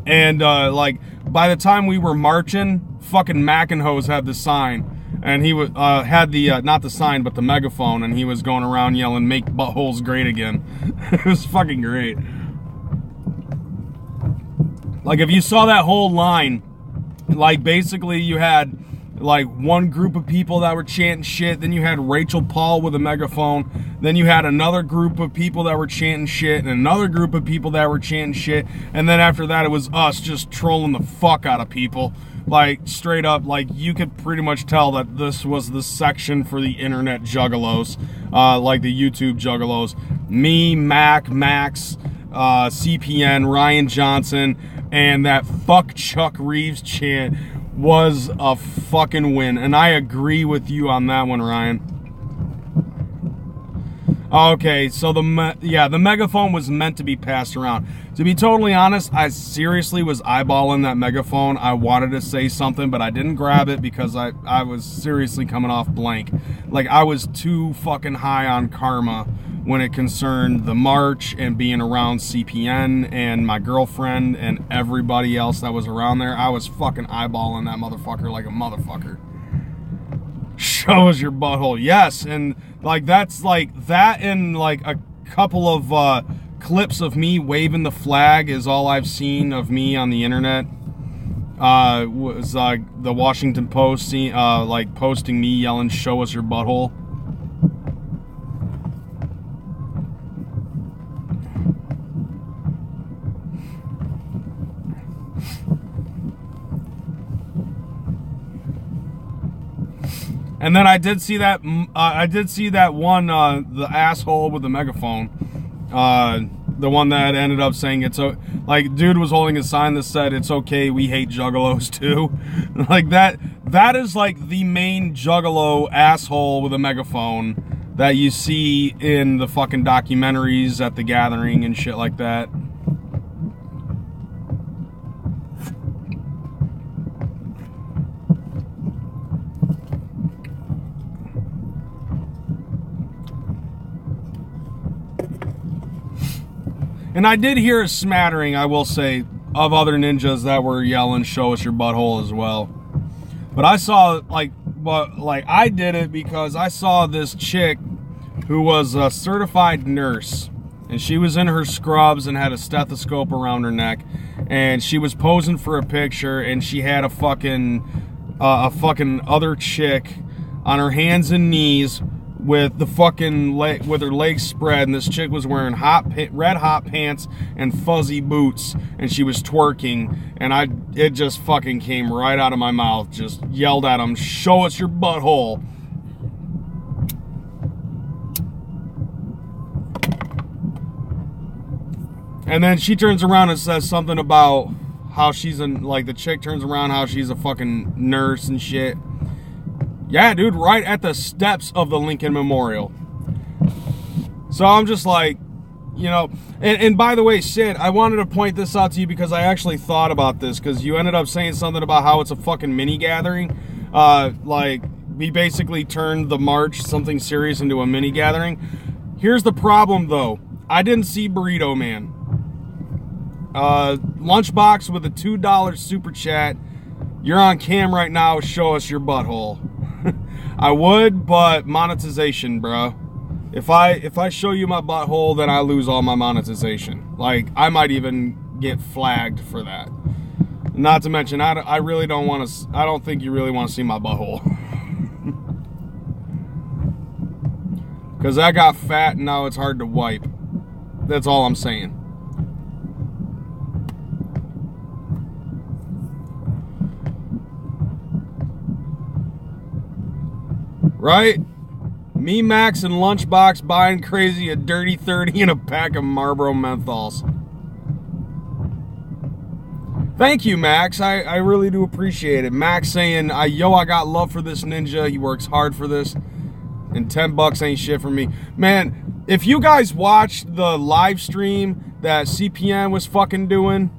Like, by the time we were marching, fucking McEnhouse had the sign. And he was, had the, not the sign, but the megaphone. And he was going around yelling, make buttholes great again. It was fucking great. Like, if you saw that whole line, like, basically you had, like, one group of people that were chanting shit, then you had Rachel Paul with a megaphone, then you had another group of people that were chanting shit, and another group of people that were chanting shit, and then after that it was us just trolling the fuck out of people. Like, straight up, like, you could pretty much tell that this was the section for the internet juggalos, like the YouTube juggalos. Me, Max, CPN, Ryan Johnson, and that fuck Chuck Reeves chant was a fucking win. And I agree with you on that one, Ryan. Okay, so the megaphone was meant to be passed around. To be totally honest, I seriously was eyeballing that megaphone. I wanted to say something, but I didn't grab it because I was seriously coming off blank. Like, I was too fucking high on karma when it concerned the march and being around CPN and my girlfriend and everybody else that was around there. I was fucking eyeballing that motherfucker like a motherfucker. Show us your butthole. Yes, and like that's like that, and like a couple of clips of me waving the flag is all I've seen of me on the internet. Was the Washington Post like posting me yelling "Show us your butthole." And then I did see that one, the asshole with the megaphone, the one that ended up saying like, dude was holding a sign that said, "It's okay, we hate juggalos too." Like that is like the main juggalo asshole with a megaphone that you see in the fucking documentaries at the gathering and shit like that. And I did hear a smattering, I will say, of other ninjas that were yelling, "Show us your butthole" as well. But I saw, I did it because I saw this chick who was a certified nurse. And she was in her scrubs and had a stethoscope around her neck. And she was posing for a picture, and she had a fucking other chick on her hands and knees with the fucking with her legs spread, and this chick was wearing red hot pants and fuzzy boots, and she was twerking, and it just fucking came right out of my mouth. Just yelled at him, "Show us your butthole." And then she turns around and says something about how she's the chick turns around how she's a fucking nurse and shit. Yeah, dude, right at the steps of the Lincoln Memorial. So I'm just like, you know, and by the way, Sid, I wanted to point this out to you because I actually thought about this, because you ended up saying something about how it's a fucking mini gathering. Like, we basically turned the march, something serious, into a mini gathering. Here's the problem, though. I didn't see Burrito Man. Lunchbox with a $2 super chat. You're on cam right now. Show us your butthole. I would, but monetization, bro. If I show you my butthole, then I lose all my monetization. Like, I might even get flagged for that. Not to mention, I really don't want to. I don't think you really want to see my butthole. Because I got fat and now it's hard to wipe. That's all I'm saying. Right? Me, Max, and Lunchbox buying Kreyz a dirty 30 and a pack of Marlboro menthols. Thank you, Max. I really do appreciate it. Max saying, yo, I got love for this ninja. He works hard for this. And $10 ain't shit for me. Man, if you guys watched the live stream that CPN was fucking doing,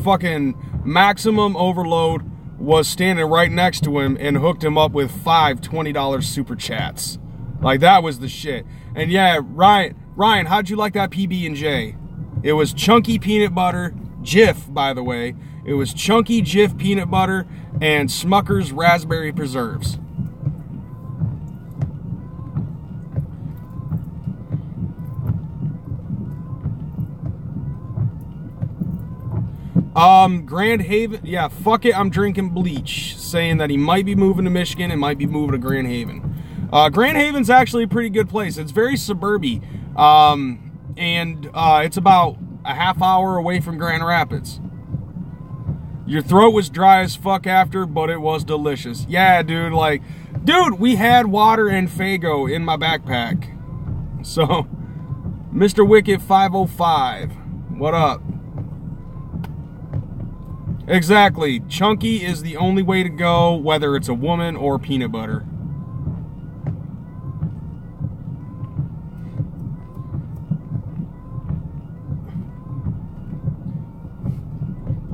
fucking Maximum Overload was standing right next to him and hooked him up with 5 $20 super chats. Like, that was the shit. And yeah, Ryan, how'd you like that PB&J? It was chunky peanut butter, Jif, by the way. It was chunky Jif peanut butter and Smucker's raspberry preserves. Grand Haven, yeah, fuck it, I'm drinking bleach, saying that he might be moving to Michigan and might be moving to Grand Haven. Grand Haven's actually a pretty good place. It's very suburby, and it's about a half hour away from Grand Rapids. Your throat was dry as fuck after, but it was delicious. Yeah, dude, dude, we had water and Faygo in my backpack. So, Mr. Wicked 505. What up? Exactly. Chunky is the only way to go, whether it's a woman or peanut butter.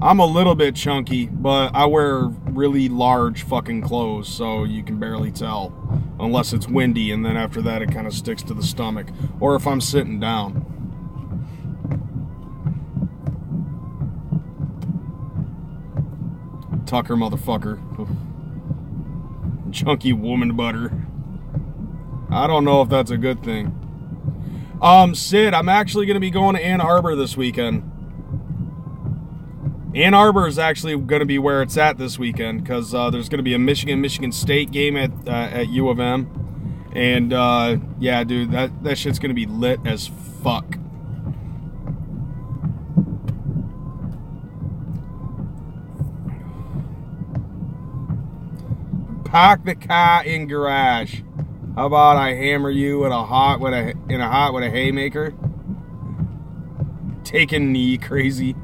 I'm a little bit chunky, but I wear really large fucking clothes, so you can barely tell. Unless it's windy, and then after that it kind of sticks to the stomach. Or if I'm sitting down. Tucker, motherfucker. Chunky woman butter. I don't know if that's a good thing. Sid, I'm actually going to be going to Ann Arbor this weekend. Ann Arbor is actually going to be where it's at this weekend, because there's going to be a Michigan State game at U of M. And, yeah, dude, that shit's going to be lit as fuck. Park the car in garage. How about I hammer you in a hot with a haymaker? Take a knee, crazy.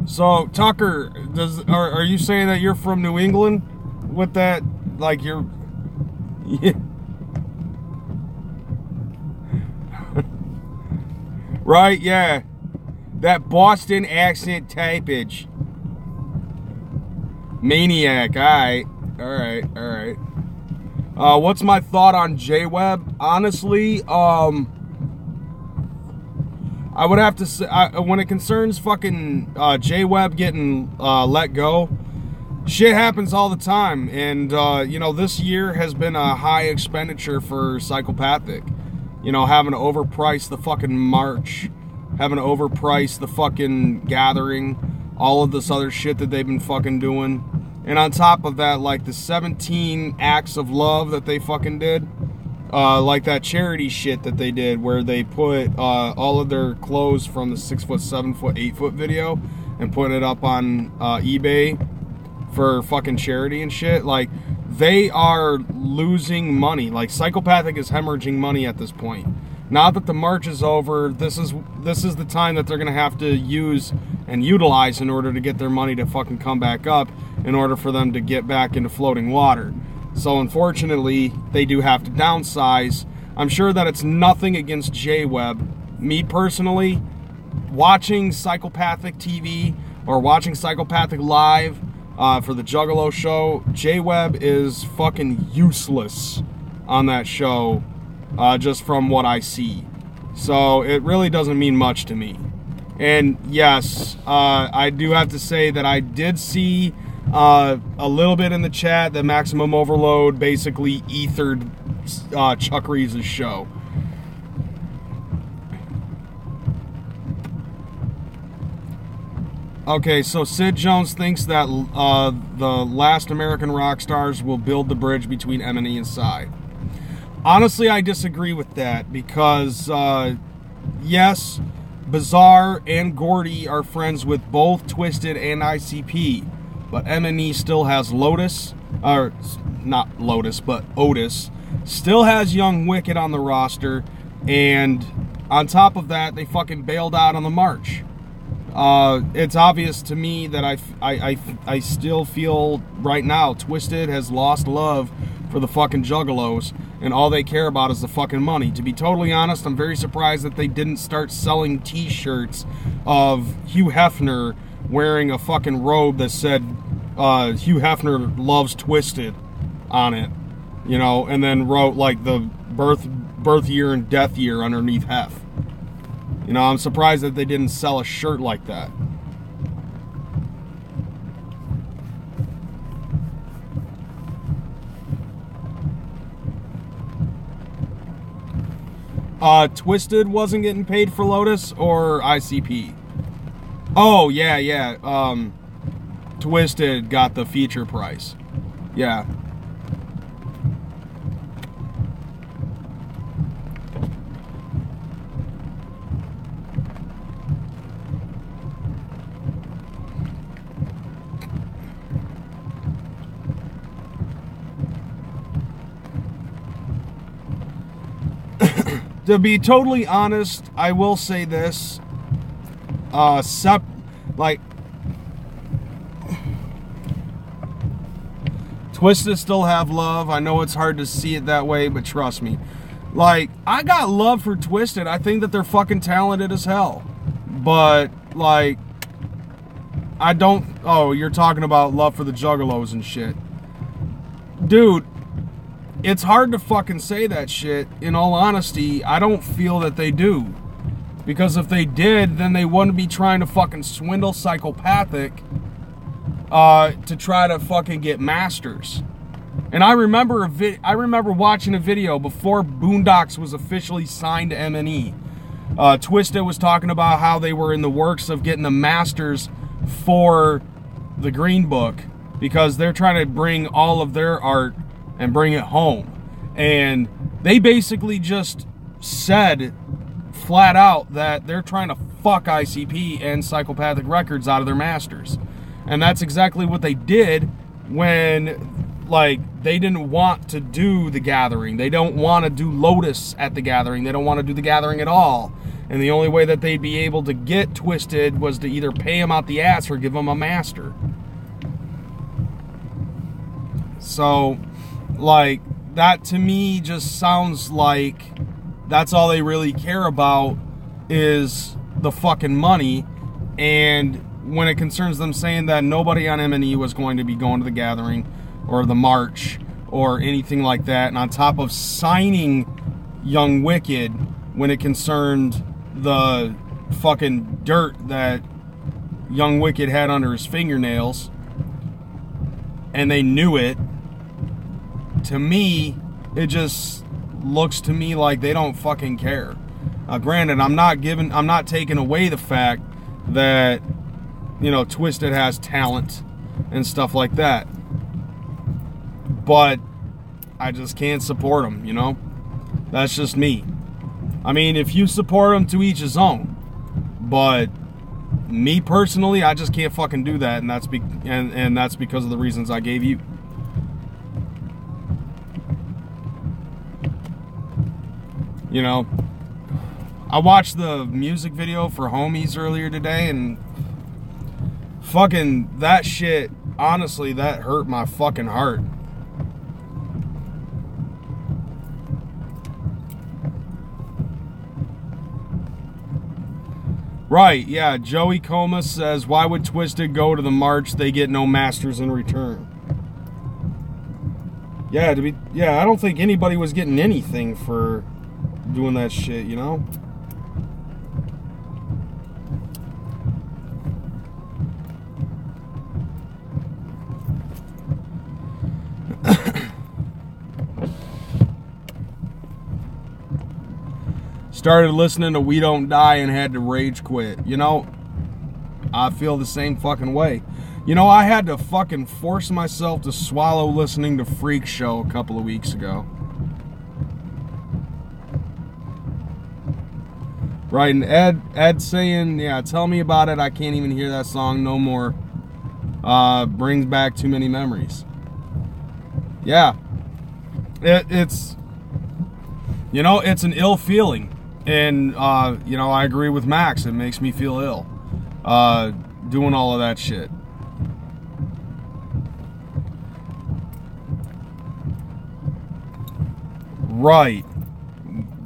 So Tucker, are you saying that you're from New England? With that, like you're, yeah. Right? Yeah, that Boston accent typage. Maniac. All right. What's my thought on J-Web? Honestly, I would have to say, when it concerns fucking J-Web getting let go, shit happens all the time. And, you know, this year has been a high expenditure for Psychopathic. You know, having to overprice the fucking march, having to overprice the fucking gathering, all of this other shit that they've been fucking doing. And on top of that, like the 17 acts of love that they fucking did. Like that charity shit that they did where they put all of their clothes from the 6 foot, 7 foot, 8 foot video and put it up on eBay for fucking charity and shit. Like, they are losing money. Like, Psychopathic is hemorrhaging money at this point. Now that the march is over, this is the time that they're gonna have to use and utilize in order to get their money to fucking come back up, in order for them to get back into floating water. So unfortunately, they do have to downsize. I'm sure that it's nothing against J-Web. Me personally, watching Psychopathic TV or watching Psychopathic live for the Juggalo show, J-Web is fucking useless on that show, just from what I see. So it really doesn't mean much to me. And yes, I do have to say that I did see a little bit in the chat that Maximum Overload basically ethered Chuck Reeves' show. Okay, so Sid Jones thinks that the last American rock stars will build the bridge between M&E and Psy. Honestly, I disagree with that because, yes, Bizarre and Gordy are friends with both Twisted and ICP. But M&E still has Lotus, or not Lotus, but Otis, still has Young Wicked on the roster, and on top of that, they fucking bailed out on the march. It's obvious to me that I still feel right now Twisted has lost love for the fucking Juggalos, and all they care about is the fucking money. To be totally honest, I'm very surprised that they didn't start selling t-shirts of Hugh Hefner wearing a fucking robe that said Hugh Hefner loves Twisted on it, you know, and then wrote like the birth year and death year underneath Hef. You know, I'm surprised that they didn't sell a shirt like that. Twisted wasn't getting paid for Lotus or ICP? Oh, yeah. Twisted got the feature price. Yeah. to be totally honest, I will say this. Twisted still have love. I know it's hard to see it that way, but trust me. Like, I got love for Twisted. I think that they're fucking talented as hell. But, like, I don't... Oh, you're talking about love for the Juggalos and shit. Dude, it's hard to fucking say that shit. In all honesty, I don't feel that they do. Because if they did, then they wouldn't be trying to fucking swindle Psychopathic to try to fucking get masters. And I remember watching a video before Boondocks was officially signed to M&E. Twisted was talking about how they were in the works of getting the masters for the Green Book because they're trying to bring all of their art and bring it home. And they basically just said flat out that they're trying to fuck ICP and Psychopathic Records out of their masters. And that's exactly what they did when, like, they didn't want to do the Gathering. They don't want to do Lotus at the Gathering. They don't want to do the Gathering at all. And the only way that they'd be able to get Twisted was to either pay him out the ass or give him a master. So, like, that to me just sounds like that's all they really care about is the fucking money. And when it concerns them saying that nobody on M&E was going to be going to the Gathering or the March or anything like that, and on top of signing Young Wicked when it concerned the fucking dirt that Young Wicked had under his fingernails, and they knew it, to me, it just looks to me like they don't fucking care. Granted, I'm not taking away the fact that, you know, Twisted has talent and stuff like that. But I just can't support him, you know? That's just me. I mean, if you support him, to each his own. But me personally, I just can't fucking do that, and that's because of the reasons I gave you. You know, I watched the music video for Homies earlier today, and fucking that shit, honestly, that hurt my fucking heart. Right, yeah, Joey Comas says, why would Twisted go to the March? They get no masters in return. Yeah, I don't think anybody was getting anything for doing that shit, you know? Started listening to We Don't Die and had to rage quit. You know, I feel the same fucking way. You know, I had to fucking force myself to swallow listening to Freak Show a couple of weeks ago. Right, and Ed saying, yeah, tell me about it. I can't even hear that song no more. Brings back too many memories. Yeah. It's, you know, it's an ill feeling. And, you know, I agree with Max. It makes me feel ill. Doing all of that shit. Right.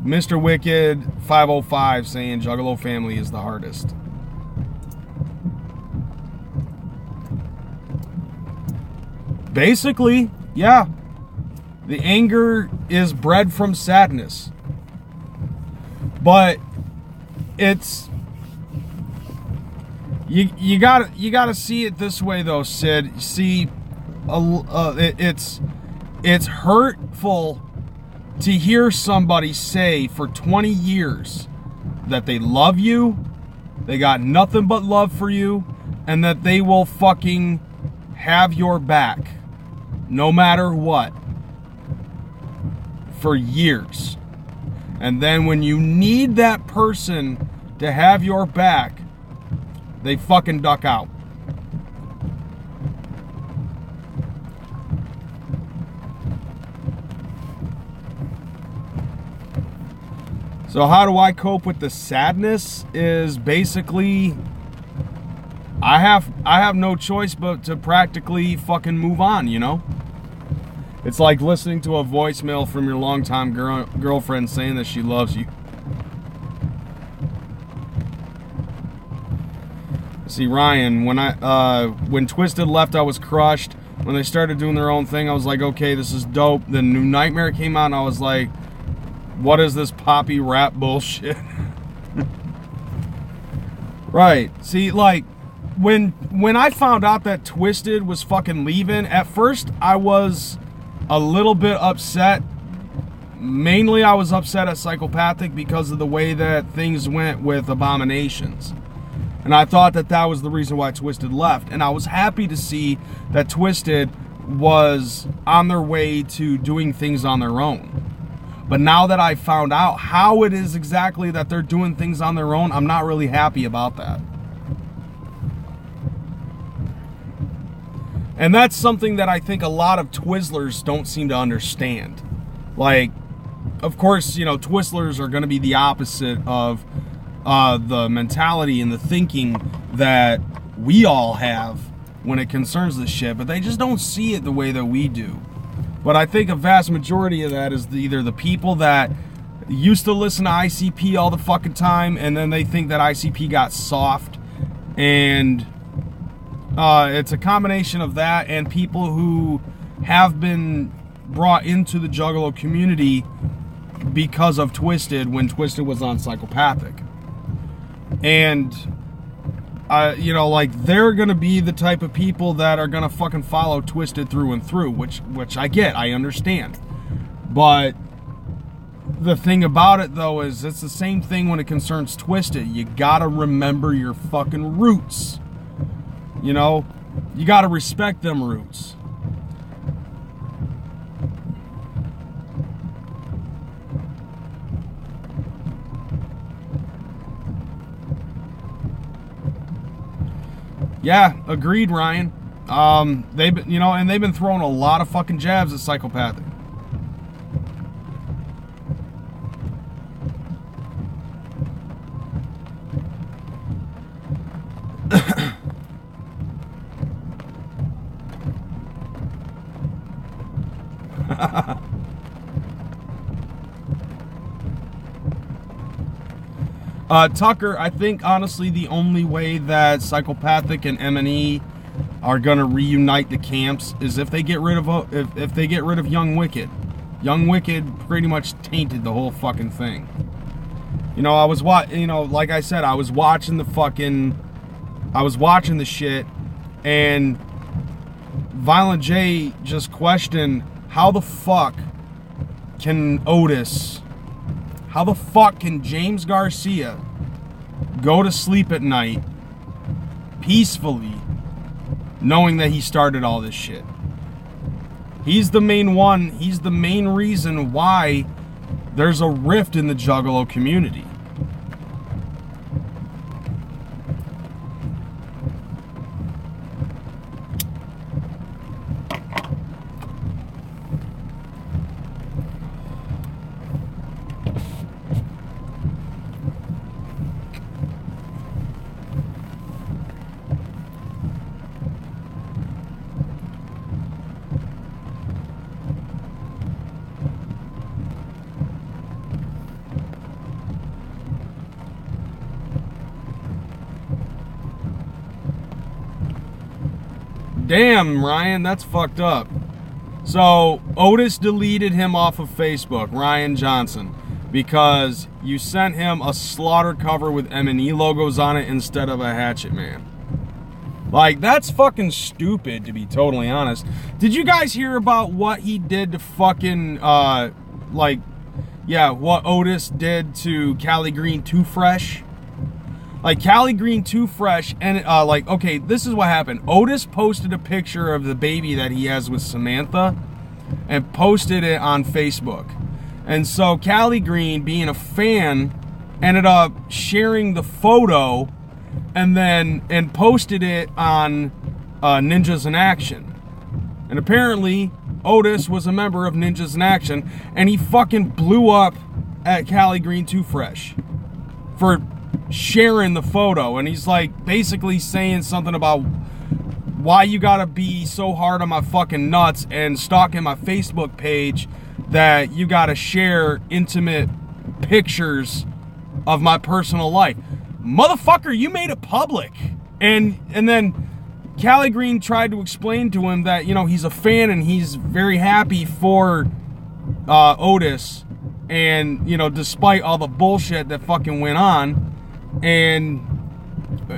Mr. Wicked 505 saying Juggalo Family is the hardest. Basically, yeah. The anger is bred from sadness. But it's you gotta see it this way though, Sid. See, it's hurtful to hear somebody say for 20 years that they love you, they got nothing but love for you, and that they will fucking have your back no matter what for years. And then when you need that person to have your back, they fucking duck out. So how do I cope with the sadness is basically I have no choice but to practically fucking move on, you know? It's like listening to a voicemail from your longtime girlfriend saying that she loves you. See, Ryan, when Twisted left, I was crushed. When they started doing their own thing, I was like, okay, this is dope. Then New Nightmare came out, and I was like, what is this poppy rap bullshit? Right. See, like, when I found out that Twisted was fucking leaving, at first I was a little bit upset. Mainly I was upset at Psychopathic because of the way that things went with Abominations. And I thought that that was the reason why Twisted left. And I was happy to see that Twisted was on their way to doing things on their own. But now that I found out how it is exactly that they're doing things on their own, I'm not really happy about that. And that's something that I think a lot of Twizzlers don't seem to understand. Like, of course, you know, Twizzlers are going to be the opposite of the mentality and the thinking that we all have when it concerns this shit, but they just don't see it the way that we do. But I think a vast majority of that is either the people that used to listen to ICP all the fucking time, and then they think that ICP got soft, and it's a combination of that and people who have been brought into the Juggalo community because of Twisted when Twisted was on Psychopathic. And you know, like, they're gonna be the type of people that are gonna fucking follow Twisted through and through, which I get, I understand. But the thing about it, though, is it's the same thing when it concerns Twisted. You gotta remember your fucking roots. You know, you gotta respect them roots. Yeah, agreed, Ryan. They've been, you know, and they've been throwing a lot of fucking jabs at Psychopathic. Tucker, I think honestly the only way that Psychopathic and M&E are gonna reunite the camps is if they get rid of if they get rid of Young Wicked. Young Wicked pretty much tainted the whole fucking thing. You know, like I said, I was watching the shit, and Violent J just questioned how the fuck can how the fuck can James Garcia go to sleep at night peacefully knowing that he started all this shit? He's the main one. He's the main reason why there's a rift in the Juggalo community. Damn, Ryan, that's fucked up. So, Otis deleted him off of Facebook, Ryan Johnson, because you sent him a Slaughter cover with M&E logos on it instead of a Hatchet Man. Like, that's fucking stupid, to be totally honest. Did you guys hear about what he did to fucking, what Otis did to Cali Green Too Fresh? Like, Cali Green Too Fresh, and, okay, this is what happened. Otis posted a picture of the baby that he has with Samantha and posted it on Facebook. And so Cali Green, being a fan, ended up sharing the photo and posted it on Ninjas in Action. And apparently, Otis was a member of Ninjas in Action, and he fucking blew up at Cali Green Too Fresh for sharing the photo, and he's like basically saying something about why you gotta be so hard on my fucking nuts and stalking my Facebook page that you gotta share intimate pictures of my personal life. Motherfucker, you made it public. And then Cali Green tried to explain to him that, you know, he's a fan and he's very happy for Otis, and, you know, despite all the bullshit that fucking went on. And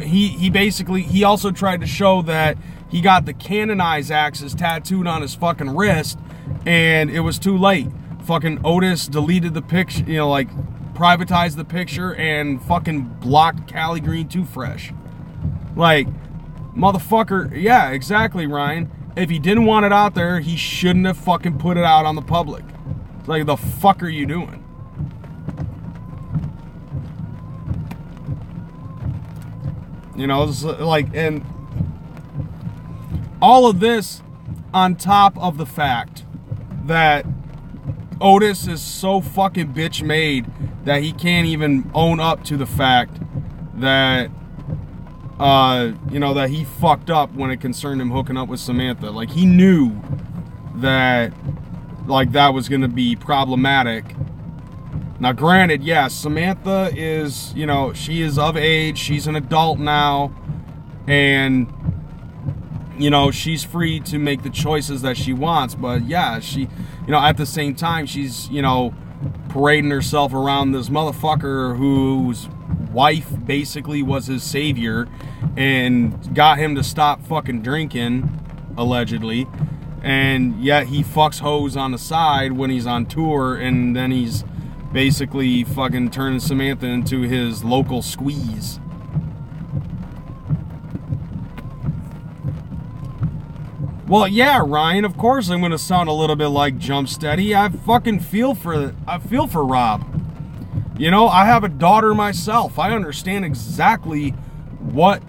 he also tried to show that he got the canonized axes tattooed on his fucking wrist, and it was too late. Fucking Otis deleted the picture, you know, like privatized the picture and fucking blocked Cali Green Too Fresh. Like, motherfucker, yeah, exactly, Ryan. If he didn't want it out there, he shouldn't have fucking put it out on the public. Like, the fuck are you doing? You know, it's like, and all of this on top of the fact that Otis is so fucking bitch made that he can't even own up to the fact that, you know, that he fucked up when it concerned him hooking up with Samantha. Like, he knew that, like, that was going to be problematic. Now, granted, yes, Samantha is, you know, she is of age. She's an adult now. And, you know, she's free to make the choices that she wants. But, yeah, she, you know, at the same time, she's, you know, parading herself around this motherfucker whose wife basically was his savior and got him to stop fucking drinking, allegedly. And yet he fucks hoes on the side when he's on tour, and then he's basically fucking turning Samantha into his local squeeze. Well, yeah, Ryan, of course I'm going to sound a little bit like Jump Steady. I fucking feel for Rob. You know, I have a daughter myself. I understand exactly what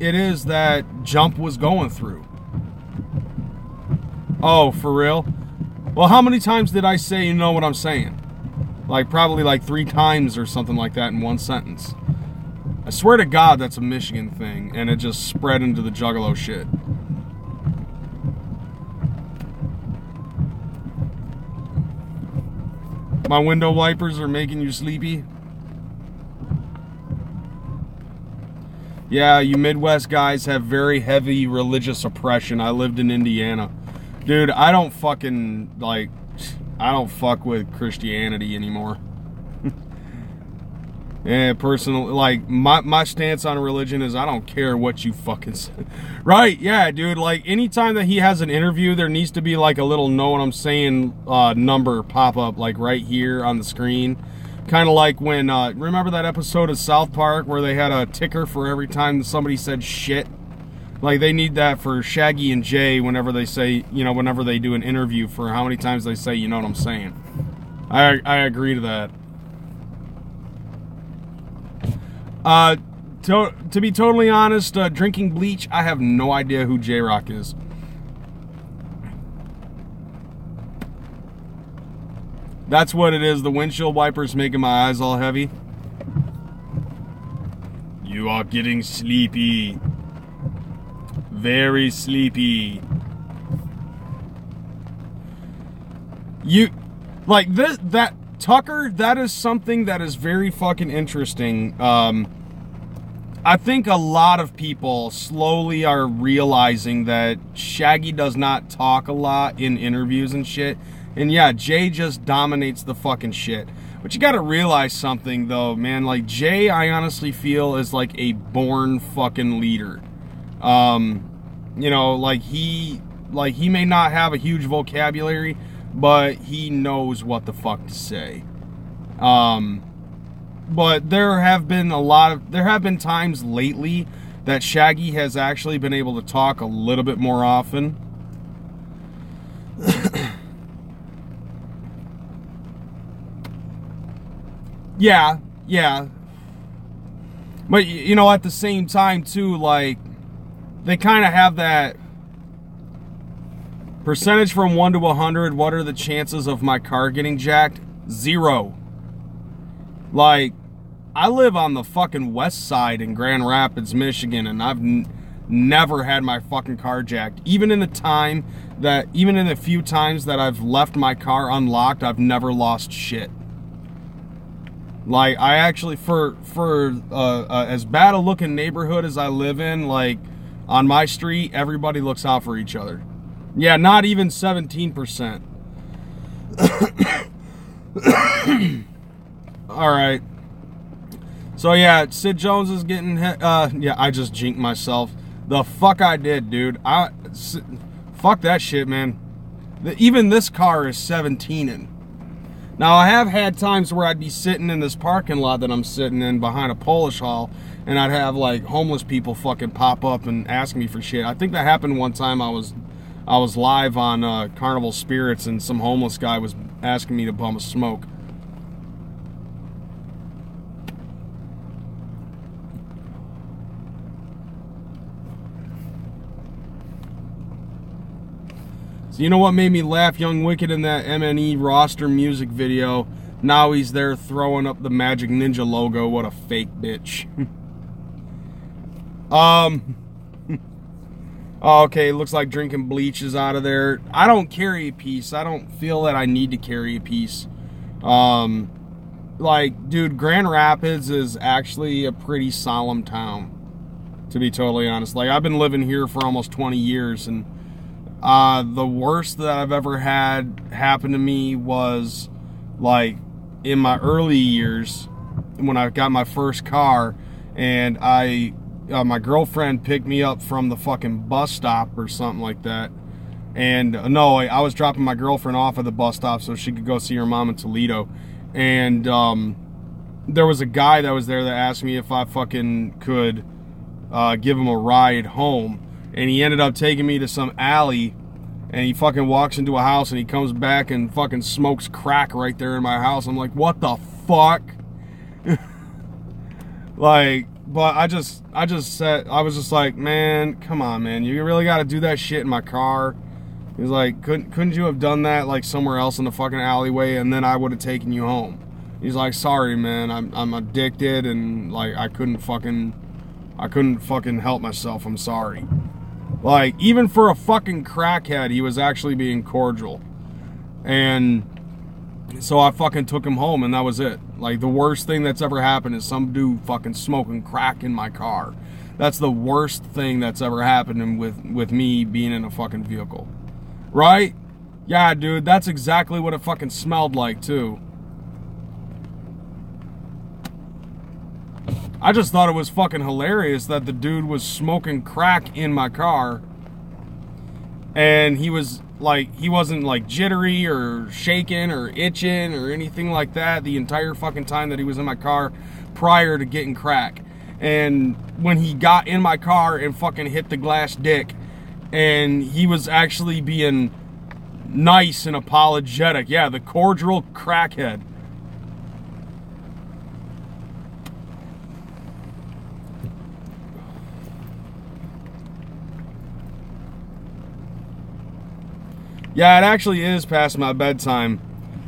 it is that Jump was going through. Oh, for real? Well, how many times did I say you know what I'm saying? Like, probably like 3 times or something like that in one sentence. I swear to God that's a Michigan thing, and it just spread into the Juggalo shit. My window wipers are making you sleepy? Yeah, you Midwest guys have very heavy religious oppression. I lived in Indiana. Dude, I don't fucking, like, I don't fuck with Christianity anymore. Yeah, personal, like, my stance on religion is I don't care what you fucking say. Right, yeah, dude, like, anytime that he has an interview, there needs to be, like, a little know what I'm saying number pop up, like, right here on the screen. Kind of like when, remember that episode of South Park where they had a ticker for every time somebody said shit? Like, they need that for Shaggy and Jay whenever they say, you know, whenever they do an interview for how many times they say, you know what I'm saying. I agree to that. To be totally honest, drinking bleach, I have no idea who J-Rock is. That's what it is. The windshield wipers making my eyes all heavy. You are getting sleepy. Very sleepy. You, like, this, that, Tucker, that is something that is very fucking interesting. I think a lot of people slowly are realizing that Shaggy does not talk a lot in interviews and shit. And yeah, Jay just dominates the fucking shit. But you gotta realize something though, man. Like, Jay, I honestly feel is like a born fucking leader. You know, like he may not have a huge vocabulary, but he knows what the fuck to say. But there have been times lately that Shaggy has actually been able to talk a little bit more often. Yeah. But, you know, at the same time, too, like, they kind of have that percentage from 1 to 100. What are the chances of my car getting jacked? 0. Like, I live on the fucking west side in Grand Rapids, Michigan, and I've never had my fucking car jacked. Even in the few times that I've left my car unlocked, I've never lost shit. Like, I actually, for as bad a looking neighborhood as I live in, like, on my street, everybody looks out for each other. Yeah, not even 17%. Alright. So yeah, Sid Jones is getting yeah, I just jinked myself. The fuck I did, dude. Fuck that shit, man. Even this car is 17ing. Now, I have had times where I'd be sitting in this parking lot that I'm sitting in behind a Polish hall, and I'd have, like, homeless people fucking pop up and ask me for shit. I think that happened one time. I was live on Carnival Spirits, and some homeless guy was asking me to bum a smoke. So you know what made me laugh? Young Wicked in that MNE roster music video. Now he's there throwing up the Magic Ninja logo. What a fake bitch. Okay, looks like drinking bleach is out of there. I don't carry a piece. I don't feel that I need to carry a piece. Like, dude, Grand Rapids is actually a pretty solemn town, to be totally honest. Like, I've been living here for almost 20 years, and the worst that I've ever had happen to me was, like, in my early years when I got my first car, and my girlfriend picked me up from the fucking bus stop or something like that. And no, I was dropping my girlfriend off at the bus stop so she could go see her mom in Toledo. And there was a guy that was there that asked me if I fucking could give him a ride home. And he ended up taking me to some alley, and he fucking walks into a house, and he comes back and fucking smokes crack right there in my house. I'm like, what the fuck? Like, but I was just like, man, come on, man, you really got to do that shit in my car? He's like, couldn't you have done that like somewhere else in the fucking alleyway, and then I would have taken you home? He's like, sorry, man, I'm addicted, and like I couldn't fucking help myself. I'm sorry. Like, even for a fucking crackhead, he was actually being cordial. And so I fucking took him home, and that was it. Like, the worst thing that's ever happened is some dude fucking smoking crack in my car. That's the worst thing that's ever happened with me being in a fucking vehicle. Right? Yeah, dude, that's exactly what it fucking smelled like, too. I just thought it was fucking hilarious that the dude was smoking crack in my car, and he wasn't like jittery or shaking or itching or anything like that the entire fucking time that he was in my car prior to getting crack. And when he got in my car and fucking hit the glass dick, and he was actually being nice and apologetic. Yeah, the cordial crackhead. Yeah, it actually is past my bedtime.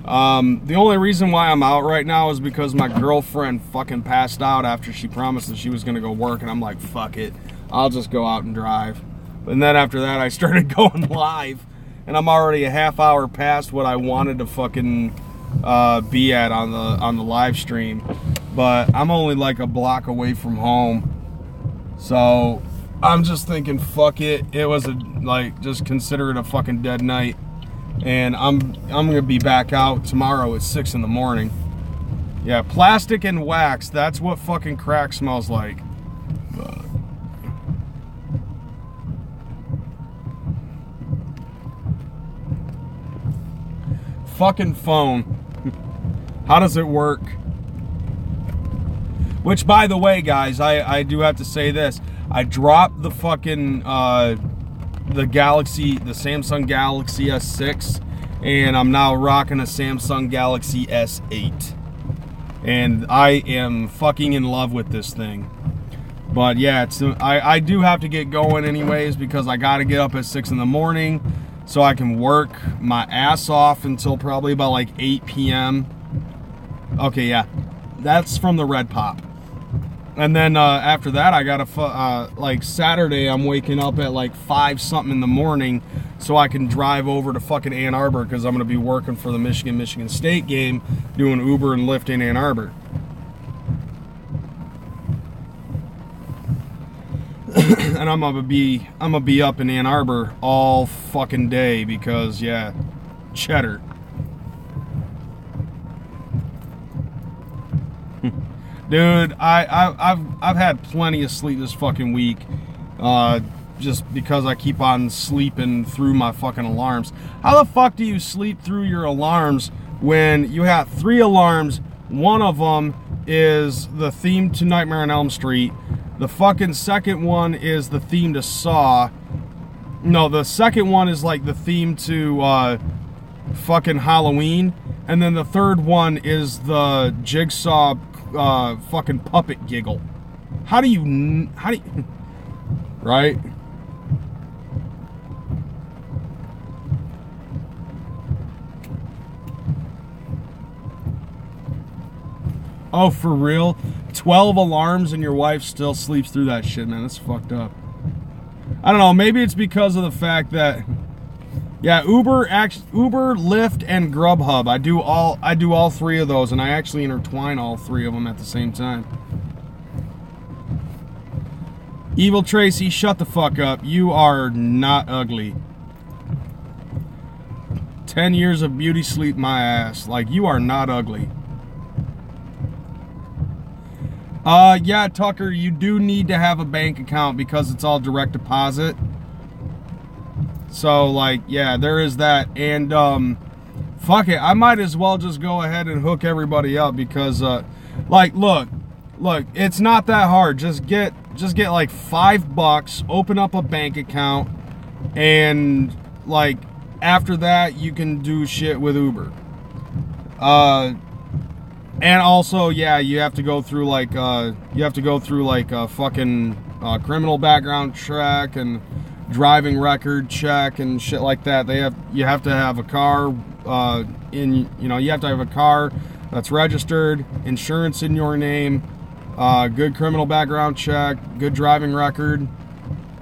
The only reason why I'm out right now is because my girlfriend fucking passed out after she promised that she was going to go work, and I'm like, fuck it, I'll just go out and drive. And then after that, I started going live, and I'm already a half hour past what I wanted to fucking be at on the live stream. But I'm only like a block away from home, so I'm just thinking, fuck it. It was just consider it a fucking dead night. And I'm gonna be back out tomorrow at 6 in the morning. Yeah, plastic and wax, that's what fucking crack smells like. Fucking phone. How does it work? Which, by the way, guys, I do have to say this. I dropped the fucking, the Samsung Galaxy S6, and I'm now rocking a Samsung Galaxy S8. And I am fucking in love with this thing. But yeah, I do have to get going anyways, because I gotta get up at 6 in the morning so I can work my ass off until probably about like 8 p.m. Okay, yeah. That's from the Red Pop. And then after that, I got like Saturday, I'm waking up at like 5 something in the morning so I can drive over to fucking Ann Arbor because I'm going to be working for the Michigan State game doing Uber and Lyft in Ann Arbor. And I'm gonna be up in Ann Arbor all fucking day because, yeah, cheddar. Dude, I've had plenty of sleep this fucking week, just because I keep on sleeping through my fucking alarms. How the fuck do you sleep through your alarms when you have 3 alarms? One of them is the theme to Nightmare on Elm Street. The fucking second one is the theme to Saw. No, the second one is like the theme to fucking Halloween, and then the third one is the Jigsaw fucking puppet giggle. How do you right? Oh, for real? 12 alarms and your wife still sleeps through that shit, man. That's fucked up. I don't know, maybe it's because of the fact that, yeah, Uber, Lyft, and Grubhub. I do all 3 of those, and I actually intertwine all 3 of them at the same time. Evil Tracy, shut the fuck up. You are not ugly. 10 years of beauty sleep my ass. Like, you are not ugly. Yeah, Tucker, you do need to have a bank account because it's all direct deposit. So, like, yeah, there is that. And, fuck it, I might as well just go ahead and hook everybody up because, like, look, it's not that hard. Just get like $5, open up a bank account, and, like, after that, you can do shit with Uber. And also, yeah, you have to go through like a fucking criminal background check and driving record check and shit like that. You have to have a car you have to have a car that's registered, insurance in your name, good criminal background check, good driving record,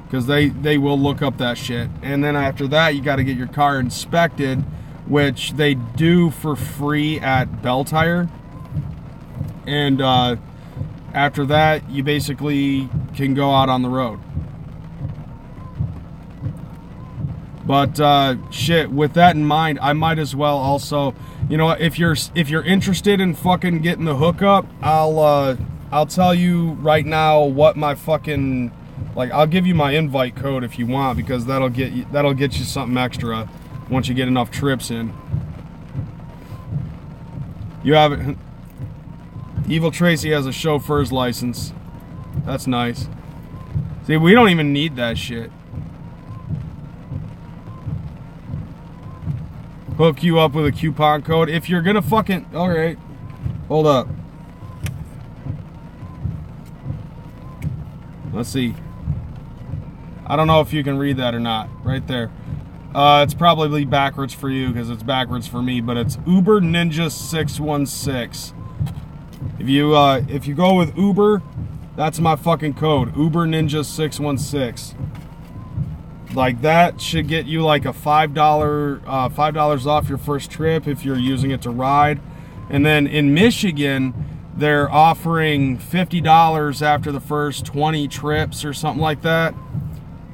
because they will look up that shit. And then after that, you got to get your car inspected, which they do for free at Bell Tire. And after that, you basically can go out on the road. But shit, with that in mind, I might as well also, you know, if you're interested in fucking getting the hookup, I'll tell you right now what my fucking, like, I'll give you my invite code if you want, because that'll get you something extra once you get enough trips in. You have it. Evil Tracy has a chauffeur's license. That's nice. See, we don't even need that shit. Hook you up with a coupon code. If you're gonna fucking... Alright. Hold up. Let's see. I don't know if you can read that or not. Right there. It's probably backwards for you because it's backwards for me, but it's Uber Ninja 616. If you go with Uber, that's my fucking code, Uber Ninja 616. Like, that should get you like a $5 off your first trip if you're using it to ride. And then in Michigan, they're offering $50 after the first 20 trips or something like that.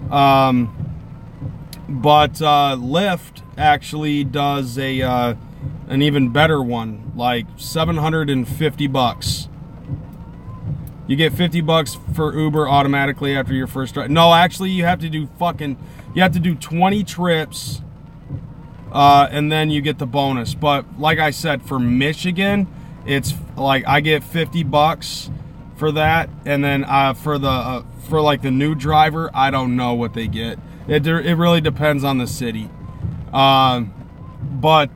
But Lyft actually does an even better one, like $750. You get $50 for Uber automatically after your first drive. No, actually, you have to do 20 trips, and then you get the bonus. But like I said, for Michigan, it's like I get $50 for that, and then for like the new driver, I don't know what they get. It really depends on the city. But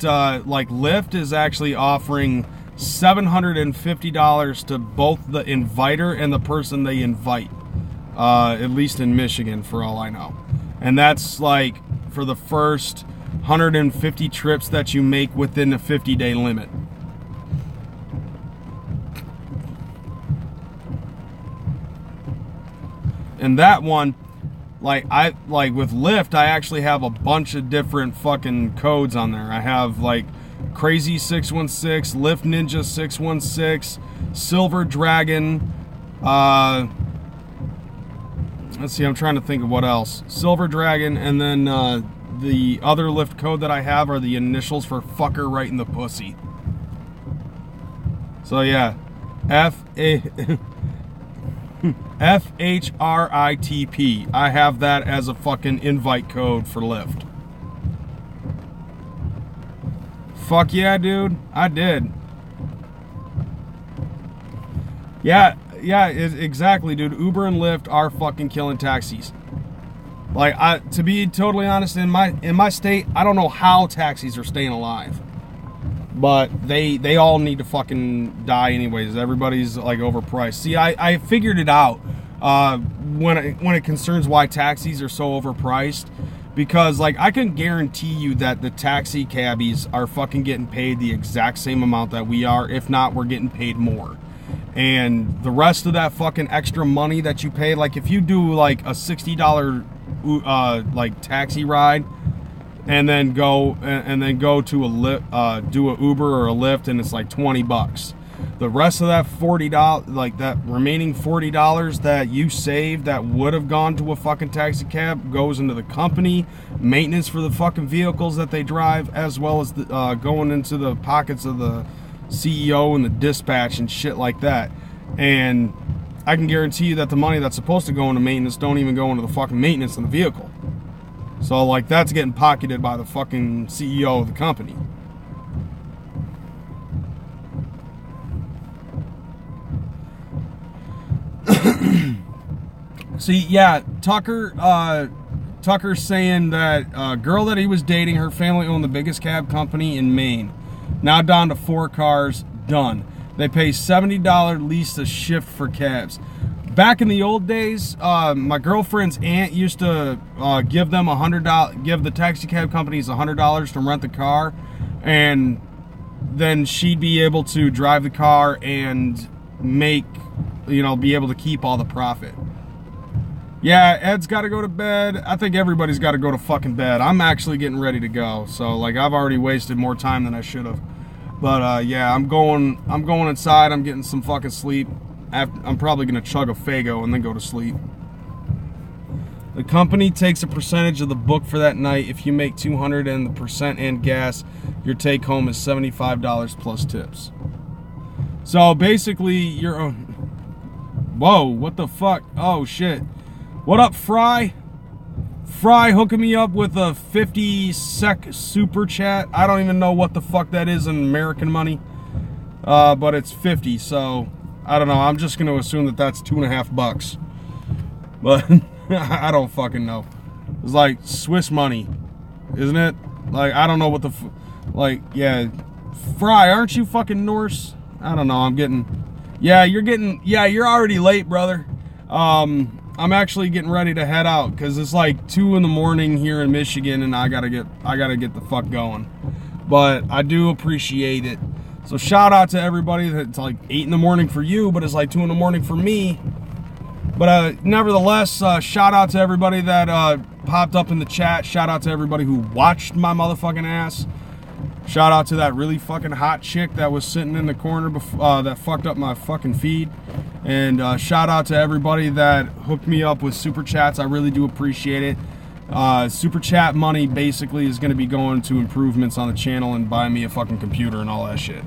like Lyft is actually offering $750 to both the inviter and the person they invite, at least in Michigan, for all I know. And that's like for the first 150 trips that you make within the 50-day limit. And that one, like with Lyft, I actually have a bunch of different fucking codes on there. I have like Crazy 616, Lyft Ninja 616, Silver Dragon, let's see, I'm trying to think of what else. Silver Dragon, and then the other Lyft code that I have are the initials for fucker right in the pussy. So yeah, FHRITP. I have that as a fucking invite code for Lyft. Fuck yeah, dude. I did. Yeah, exactly, dude. Uber and Lyft are fucking killing taxis. Like, to be totally honest, in my state, I don't know how taxis are staying alive. But they all need to fucking die anyways. Everybody's like overpriced. See, I figured it out when it concerns why taxis are so overpriced. Because like I can guarantee you that the taxi cabbies are fucking getting paid the exact same amount that we are. If not, we're getting paid more. And the rest of that fucking extra money that you pay, like if you do like a $60 like taxi ride, and then go to a do a Uber or a Lyft, and it's like $20. The rest of that $40, like that remaining $40 that you saved that would have gone to a fucking taxi cab, goes into the company maintenance for the fucking vehicles that they drive, as well as the, going into the pockets of the CEO and the dispatch and shit like that. And I can guarantee you that the money that's supposed to go into maintenance don't even go into the fucking maintenance of the vehicle. So like that's getting pocketed by the fucking CEO of the company. See, yeah, Tucker's saying that girl that he was dating, her family owned the biggest cab company in Maine. Now down to 4 cars, done. They pay $70 lease a shift for cabs. Back in the old days, my girlfriend's aunt used to give them give the taxi cab companies $100 to rent the car, and then she'd be able to drive the car and make, you know, be able to keep all the profit. Yeah, Ed's got to go to bed. I think everybody's got to go to fucking bed. I'm actually getting ready to go. So like I've already wasted more time than I should have. But yeah, I'm going inside. I'm getting some fucking sleep. I'm probably going to chug a Faygo and then go to sleep. The company takes a percentage of the book for that night. If you make $200 and the percent and gas, your take home is $75 plus tips. So basically you're whoa, what the fuck? Oh shit. What up, Fry? Fry hooking me up with a 50-sec super chat. I don't even know what the fuck that is in American money. But it's 50, so I don't know. I'm just going to assume that that's $2.50. But I don't fucking know. It's like Swiss money, isn't it? Like, I don't know what the like, yeah. Fry, aren't you fucking Norse? I don't know. I'm getting, yeah, you're already late, brother. I'm actually getting ready to head out because it's like 2 in the morning here in Michigan, and I gotta get the fuck going. But I do appreciate it. So shout out to everybody. That's like 8 in the morning for you, but it's like 2 in the morning for me. But nevertheless, shout out to everybody that popped up in the chat. Shout out to everybody who watched my motherfucking ass. Shout out to that really fucking hot chick that was sitting in the corner before, that fucked up my fucking feed. And shout out to everybody that hooked me up with super chats. I really do appreciate it. Super chat money basically is going to be going to improvements on the channel and buying me a fucking computer and all that shit.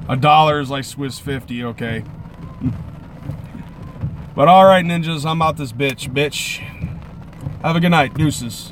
$1 is like Swiss 50, okay. But alright, ninjas, I'm out this bitch. Have a good night. Deuces.